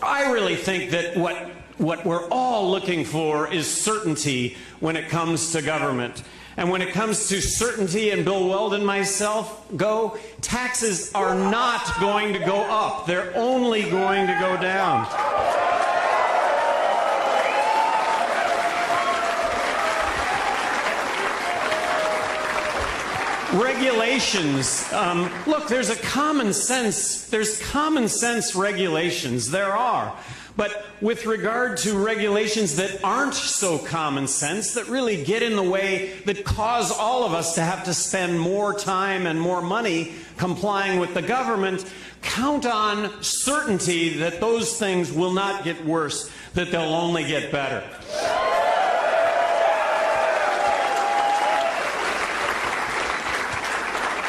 I really think that what we're all looking for is certainty when it comes to government. And when it comes to certainty, and Bill Weld and myself go, taxes are not going to go up. They're only going to go down. regulations. Look, there's common sense regulations. There are. But with regard to regulations that aren't so common sense, that really get in the way, that cause all of us to have to spend more time and more money complying with the government, count on certainty that those things will not get worse, that they'll only get better.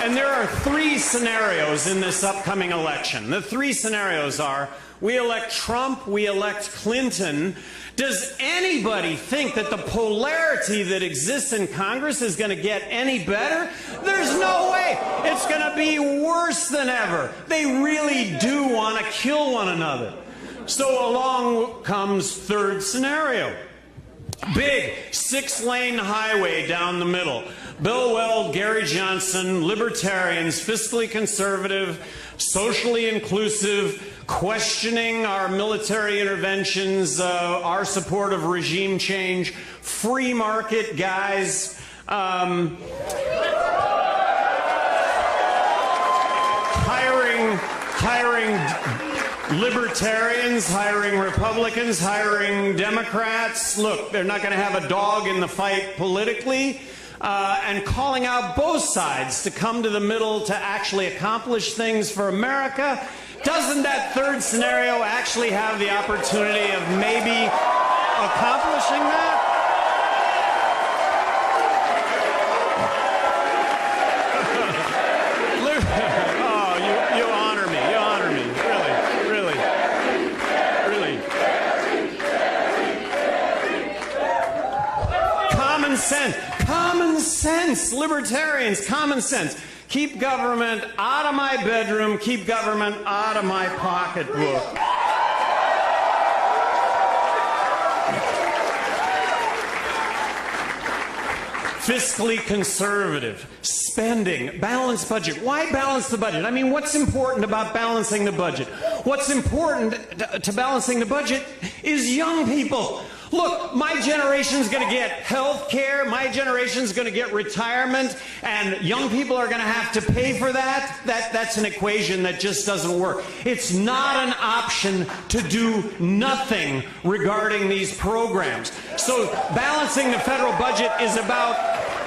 And there are three scenarios in this upcoming election. The three scenarios are: we elect Trump, we elect Clinton. Does anybody think that the polarity that exists in Congress is going to get any better? There's no way. It's going to be worse than ever. They really do want to kill one another. So along comes third scenario. Big 6-lane highway down the middle. Bill Weld, Gary Johnson, libertarians, fiscally conservative, socially inclusive, questioning our military interventions, our support of regime change, free market guys, hiring libertarians, hiring Republicans, hiring Democrats. Look, they're not going to have a dog in the fight politically. And calling out both sides to come to the middle to actually accomplish things for America. Doesn't that third scenario actually have the opportunity of maybe accomplishing that? Oh, you honor me. You honor me. Really. Common sense. Common sense, libertarians, common sense. Keep government out of my bedroom, keep government out of my pocketbook. Fiscally conservative, spending, balanced budget. Why balance the budget? I mean, what's important about balancing the budget? What's important to balancing the budget is young people. Look, my generation's going to get health care, my generation's going to get retirement, and young people are going to have to pay for that. That's an equation that just doesn't work. It's not an option to do nothing regarding these programs. So balancing the federal budget is about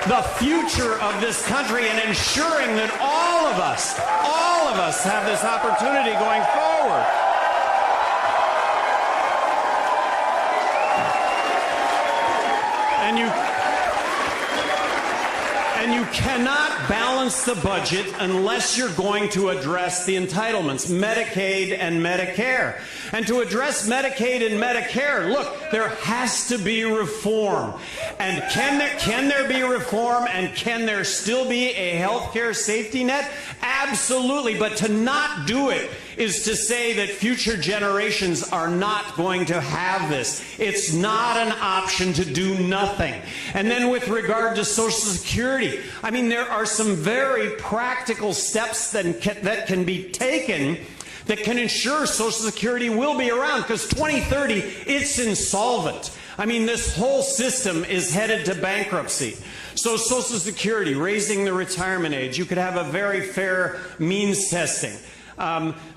the future of this country and ensuring that all of us have this opportunity going forward. And you cannot balance the budget unless you're going to address the entitlements, Medicaid and Medicare. And to address Medicaid and Medicare, look, there has to be reform. And can there be reform, and can there still be a health care safety net? Absolutely, but to not do it is to say that future generations are not going to have this. It's not an option to do nothing. And then with regard to Social Security, I mean, there are some very practical steps that can be taken that can ensure Social Security will be around, because 2030, it's insolvent. I mean, this whole system is headed to bankruptcy. So Social Security, raising the retirement age, you could have a very fair means testing.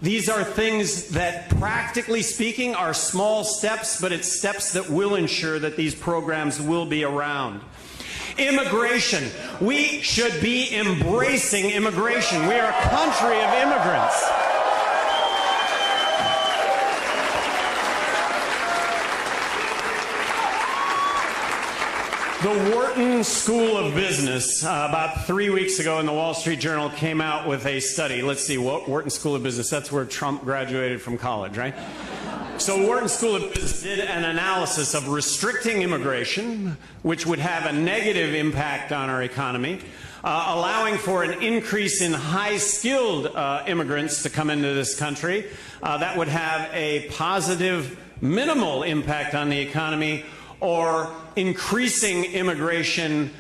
These are things that, practically speaking, are small steps, but it's steps that will ensure that these programs will be around. Immigration. We should be embracing immigration. We are a country of immigrants. The Wharton School of Business, about 3 weeks ago in the Wall Street Journal, came out with a study. Let's see, Wharton School of Business, that's where Trump graduated from college, right? So Wharton School of Business did an analysis of restricting immigration, which would have a negative impact on our economy, allowing for an increase in high-skilled immigrants to come into this country. That would have a positive, minimal impact on the economy, or increasing immigration,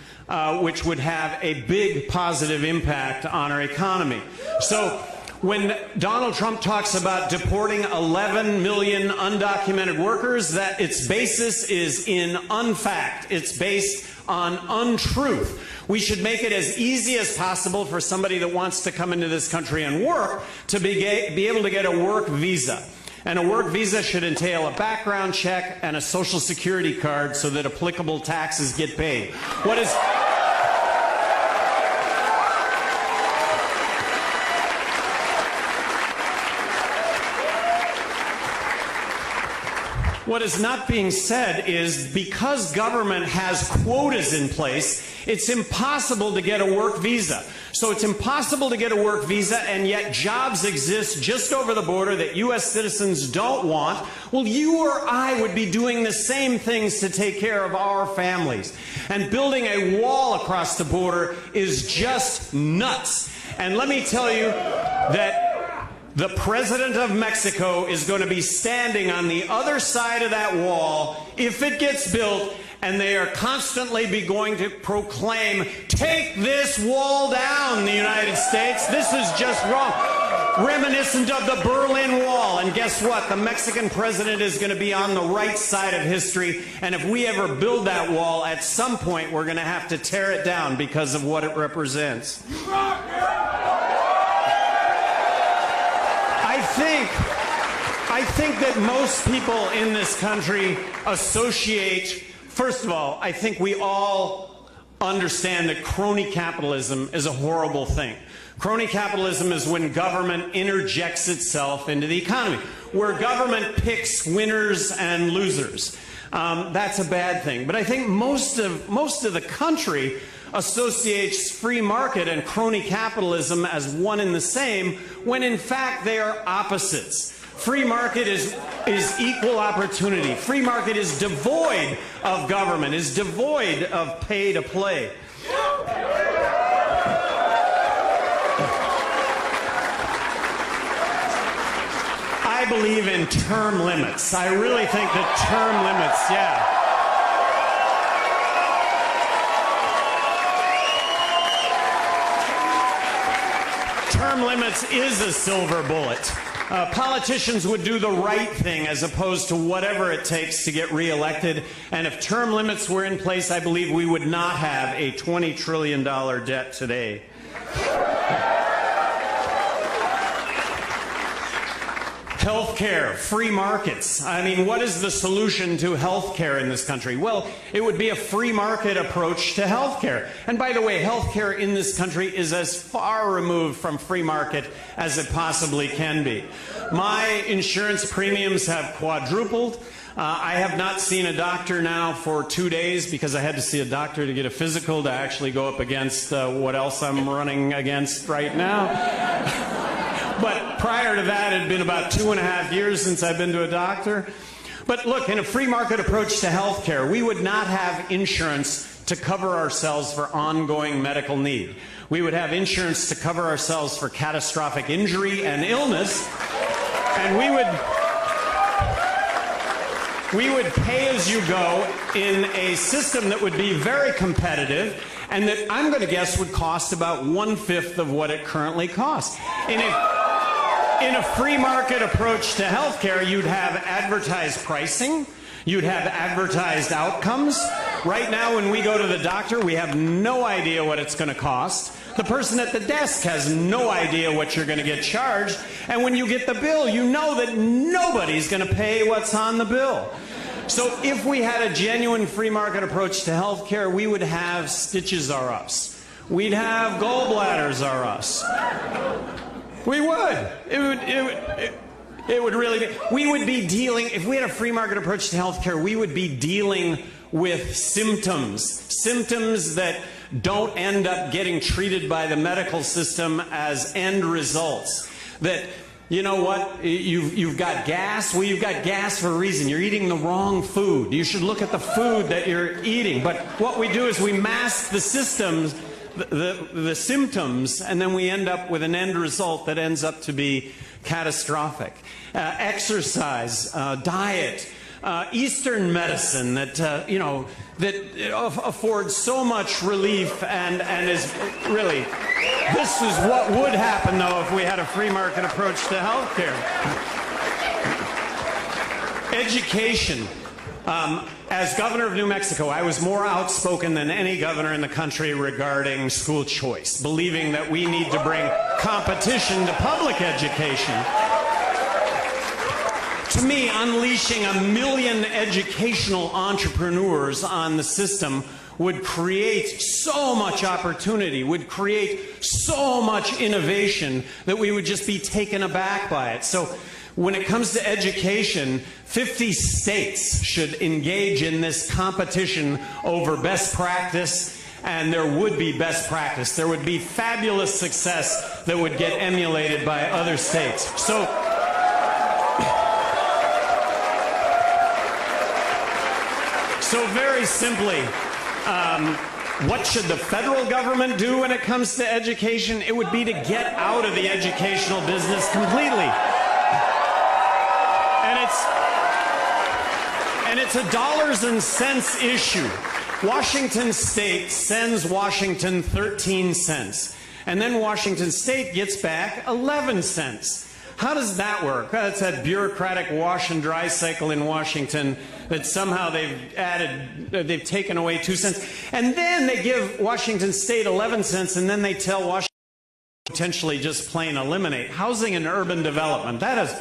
which would have a big positive impact on our economy. So when Donald Trump talks about deporting 11 million undocumented workers, that its basis is in unfact. It's based on untruth. We should make it as easy as possible for somebody that wants to come into this country and work to be able to get a work visa. And a work visa should entail a background check and a Social Security card so that applicable taxes get paid. What is not being said is because government has quotas in place, it's impossible to get a work visa. So it's impossible to get a work visa, and yet jobs exist just over the border that U.S. citizens don't want. Well, you or I would be doing the same things to take care of our families. And building a wall across the border is just nuts. And let me tell you that the president of Mexico is going to be standing on the other side of that wall if it gets built, and they are constantly going to proclaim, "Take this wall down, the United States. This is just wrong." Reminiscent of the Berlin Wall. And guess what? The Mexican president is going to be on the right side of history, and if we ever build that wall, at some point we're going to have to tear it down because of what it represents. I think that most people in this country associate, first of all, I think we all understand that crony capitalism is a horrible thing. Crony capitalism is when government interjects itself into the economy, where government picks winners and losers. That's a bad thing. But I think most of the country associates free market and crony capitalism as one and the same, when in fact they are opposites. Free market is equal opportunity. Free market is devoid of government, is devoid of pay to play. I believe in term limits. I really think that term limits, term limits is a silver bullet. Politicians would do the right thing as opposed to whatever it takes to get reelected. And if term limits were in place, I believe we would not have a $20 trillion debt today. Healthcare, free markets. I mean, what is the solution to healthcare in this country? Well, it would be a free market approach to healthcare. And by the way, healthcare in this country is as far removed from free market as it possibly can be. My insurance premiums have quadrupled. I have not seen a doctor now for 2 days because I had to see a doctor to get a physical to actually go up against what else I'm running against right now. But prior to that, it had been about 2.5 years since I've been to a doctor. But look, in a free market approach to health care, we would not have insurance to cover ourselves for ongoing medical need. We would have insurance to cover ourselves for catastrophic injury and illness, and we would pay as you go in a system that would be very competitive and that I'm going to guess would cost about 1/5 of what it currently costs. In a free market approach to healthcare, you'd have advertised pricing, you'd have advertised outcomes. Right now, when we go to the doctor, we have no idea what it's going to cost. The person at the desk has no idea what you're going to get charged. And when you get the bill, you know that nobody's going to pay what's on the bill. So if we had a genuine free market approach to healthcare, we would have stitches are us. We'd have gallbladders are us. We would. It would really be. We would be dealing, if we had a free market approach to healthcare, we would be dealing with symptoms. Symptoms that don't end up getting treated by the medical system as end results. That, you know what, you've got gas. Well, you've got gas for a reason. You're eating the wrong food. You should look at the food that you're eating. But what we do is we mask the systems, the symptoms, and then we end up with an end result that ends up to be catastrophic. Exercise, diet, Eastern medicine that that affords so much relief and is really. This is what would happen though if we had a free market approach to health care. Education. as governor of New Mexico, I was more outspoken than any governor in the country regarding school choice, believing that we need to bring competition to public education. To me, unleashing 1 million educational entrepreneurs on the system would create so much opportunity, would create so much innovation that we would just be taken aback by it. So when it comes to education, 50 states should engage in this competition over best practice, and there would be best practice. There would be fabulous success that would get emulated by other states. So very simply, what should the federal government do when it comes to education? It would be to get out of the educational business completely. And it's a dollars and cents issue. Washington State sends Washington 13 cents. And then Washington State gets back 11 cents. How does that work? That's that bureaucratic wash and dry cycle in Washington that somehow they've taken away 2 cents. And then they give Washington State 11 cents, and then they tell Washington potentially just plain eliminate housing and urban development. That is,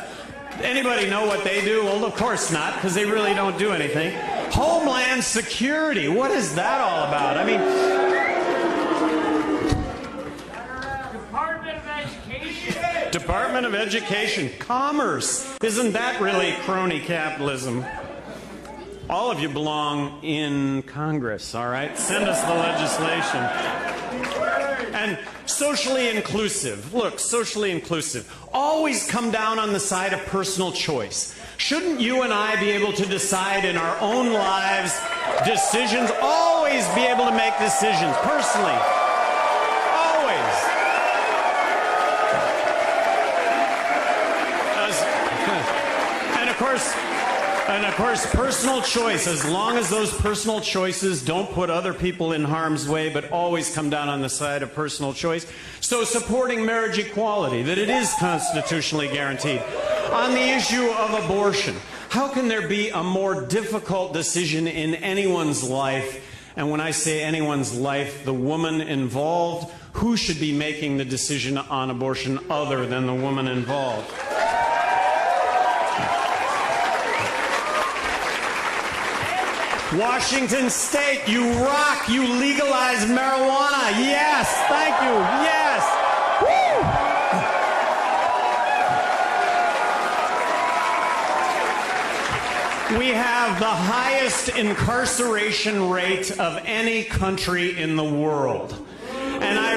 anybody know what they do? Well, of course not, because they really don't do anything. Homeland Security, what is that all about? I mean, Department of Education, Commerce. Isn't that really crony capitalism? All of you belong in Congress, all right? Send us the legislation. And socially inclusive. Look, socially inclusive. Always come down on the side of personal choice. Shouldn't you and I be able to decide in our own lives decisions? Always be able to make decisions personally. And of course, personal choice, as long as those personal choices don't put other people in harm's way, but always come down on the side of personal choice. So supporting marriage equality, that it is constitutionally guaranteed. On the issue of abortion, how can there be a more difficult decision in anyone's life? And when I say anyone's life, the woman involved, who should be making the decision on abortion other than the woman involved? Washington State, you rock. You legalized marijuana. Yes, thank you. Yes. Woo! We have the highest incarceration rate of any country in the world. And I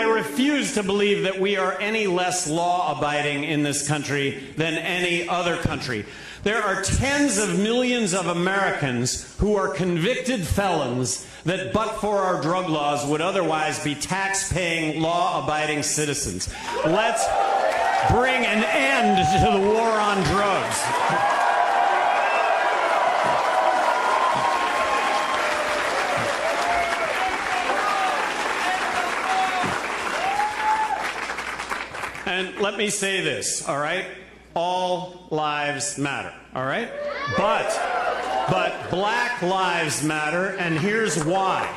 refuse to believe that we are any less law-abiding in this country than any other country. There are tens of millions of Americans who are convicted felons that, but for our drug laws, would otherwise be tax-paying, law-abiding citizens. Let's bring an end to the war on drugs. And let me say this, all right? All lives matter, all right? But black lives matter, and here's why.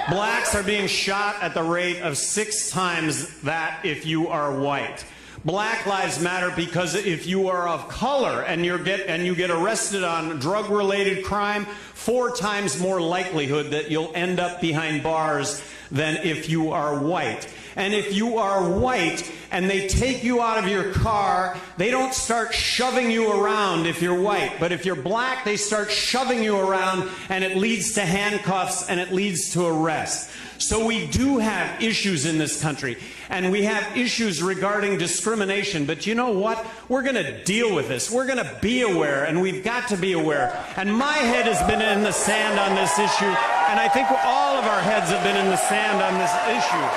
Blacks are being shot at the rate of 6 times that if you are white. Black lives matter because if you are of color and you get arrested on drug-related crime, 4 times more likelihood that you'll end up behind bars than if you are white. And if you are white and they take you out of your car, they don't start shoving you around if you're white. But if you're black, they start shoving you around, and it leads to handcuffs and it leads to arrest. So we do have issues in this country, and we have issues regarding discrimination. But you know what? We're going to deal with this. We're going to be aware, and we've got to be aware. And my head has been in the sand on this issue, and I think all of our heads have been in the sand on this issue.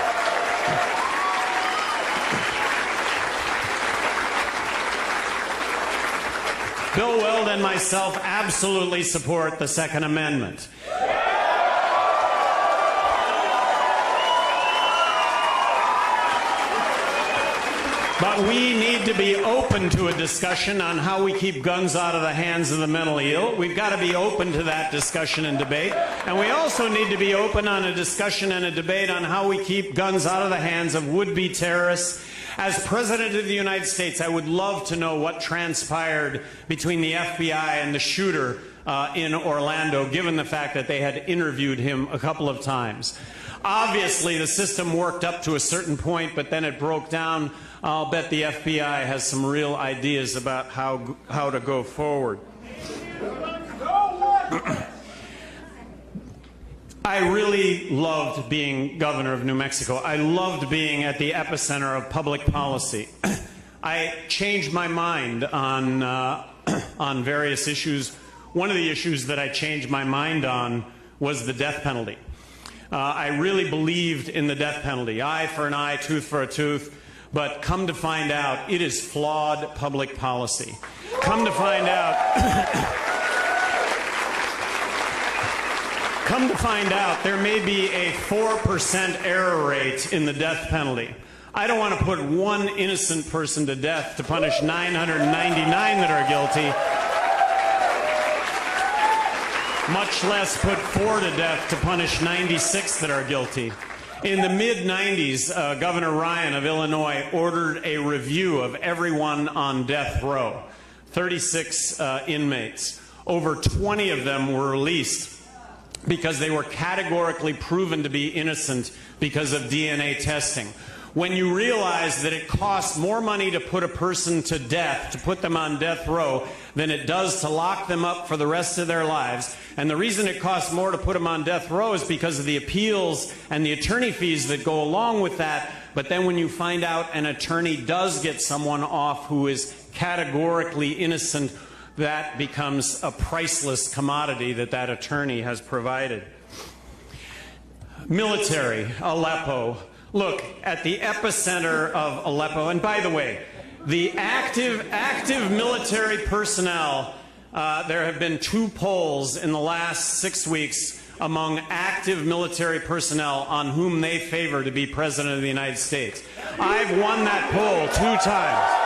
Bill Weld and myself absolutely support the Second Amendment. But we need to be open to a discussion on how we keep guns out of the hands of the mentally ill. We've got to be open to that discussion and debate. And we also need to be open on a discussion and a debate on how we keep guns out of the hands of would-be terrorists. As President of the United States, I would love to know what transpired between the FBI and the shooter in Orlando, given the fact that they had interviewed him a couple of times. Obviously, the system worked up to a certain point, but then it broke down. I'll bet the FBI has some real ideas about how to go forward. I really loved being governor of New Mexico. I loved being at the epicenter of public policy. I changed my mind on various issues. One of the issues that I changed my mind on was the death penalty. I really believed in the death penalty. Eye for an eye, tooth for a tooth. But come to find out, it is flawed public policy. Come to find out, there may be a 4% error rate in the death penalty. I don't want to put one innocent person to death to punish 999 that are guilty, much less put 4 to death to punish 96 that are guilty. In the mid-90s, Governor Ryan of Illinois ordered a review of everyone on death row, 36 inmates. Over 20 of them were released because they were categorically proven to be innocent because of DNA testing. When you realize that it costs more money to put a person to death, to put them on death row, than it does to lock them up for the rest of their lives, and the reason it costs more to put them on death row is because of the appeals and the attorney fees that go along with that. But then when you find out an attorney does get someone off who is categorically innocent, that becomes a priceless commodity that attorney has provided. Military, Aleppo. Look, at the epicenter of Aleppo, and by the way, the active military personnel, there have been 2 polls in the last 6 weeks among active military personnel on whom they favor to be President of the United States. I've won that poll 2 times.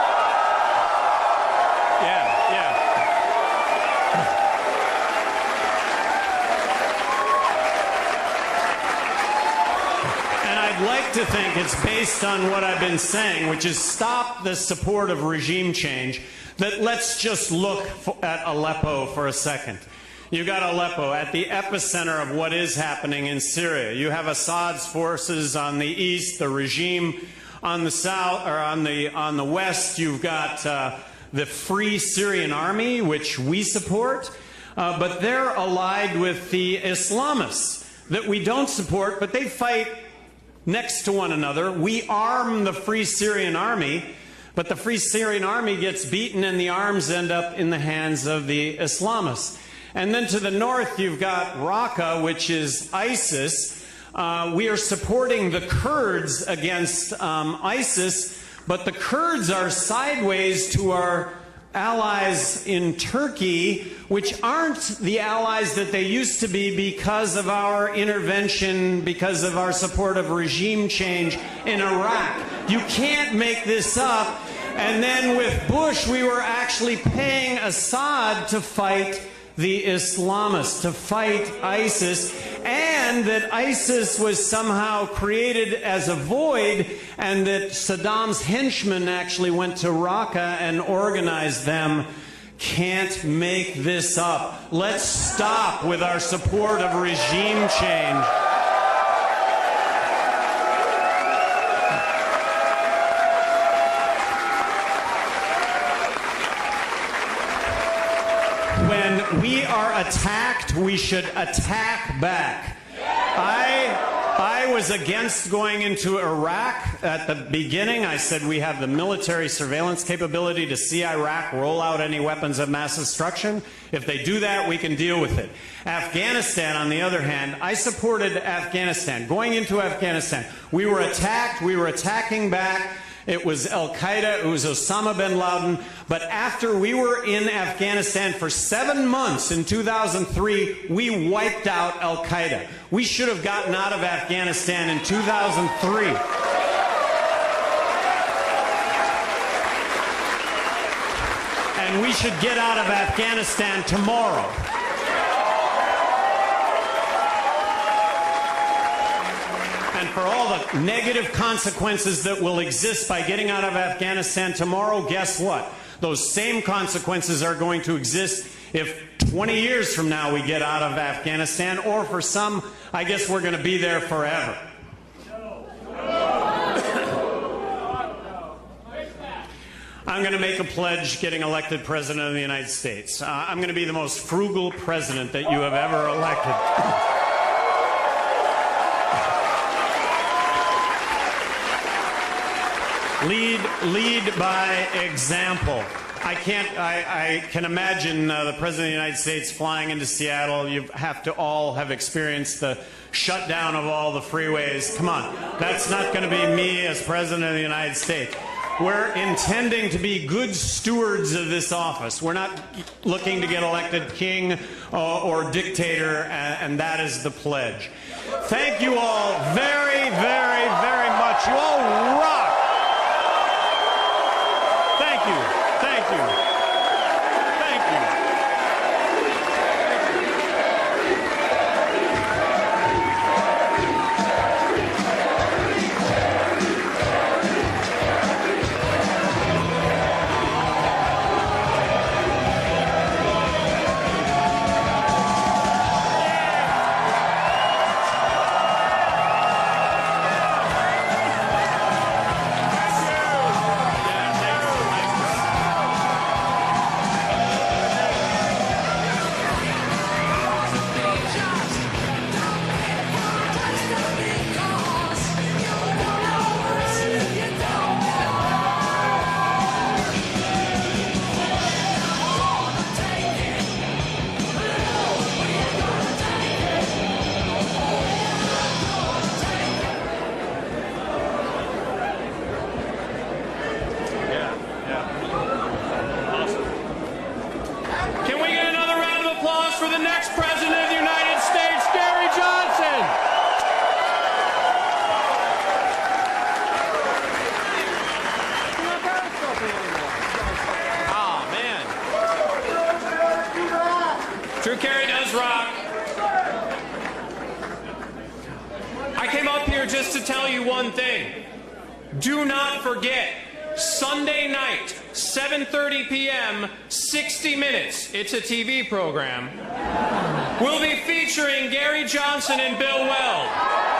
I'd like to think it's based on what I've been saying, which is stop the support of regime change. That let's just look at Aleppo for a second. You got Aleppo at the epicenter of what is happening in Syria. You have Assad's forces on the east, the regime on the south, or on the west. You've got the Free Syrian Army, which we support, but they're allied with the Islamists that we don't support, but they fight next to one another. We arm the Free Syrian Army, but the Free Syrian Army gets beaten and the arms end up in the hands of the Islamists. And then to the north, you've got Raqqa, which is ISIS. We are supporting the Kurds against ISIS, but the Kurds are sideways to our allies in Turkey, which aren't the allies that they used to be because of our intervention, because of our support of regime change in Iraq. You can't make this up. And then with Bush, we were actually paying Assad to fight the Islamists, to fight ISIS, and that ISIS was somehow created as a void, and that Saddam's henchmen actually went to Raqqa and organized them. Can't make this up. Let's stop with our support of regime change. When we are attacked, we should attack back. I was against going into Iraq at the beginning. I said we have the military surveillance capability to see Iraq roll out any weapons of mass destruction. If they do that, we can deal with it. Afghanistan, on the other hand, I supported Afghanistan. Going into Afghanistan, we were attacked, we were attacking back. It was Al-Qaeda, it was Osama bin Laden. But after we were in Afghanistan for 7 months in 2003, we wiped out Al-Qaeda. We should have gotten out of Afghanistan in 2003. and we should get out of Afghanistan tomorrow. And for all the negative consequences that will exist by getting out of Afghanistan tomorrow, guess what? Those same consequences are going to exist if 20 years from now we get out of Afghanistan, or for some, I guess we're going to be there forever. I'm going to make a pledge getting elected President of the United States. I'm going to be the most frugal president that you have ever elected. Lead by example. I can imagine the President of the United States flying into Seattle. You have to all have experienced the shutdown of all the freeways. Come on, that's not going to be me as President of the United States. We're intending to be good stewards of this office. We're not looking to get elected king or dictator, and that is the pledge. Thank you all very, very, very much. You all rock. Thank you. Thank you. Thank you. For the next President of the United States, Gary Johnson. Oh, man. True Kerry does rock. I came up here just to tell you one thing. Do not forget, Sunday night, 7:30 p.m., 60 Minutes, it's a TV program, we'll be featuring Gary Johnson and Bill Weld.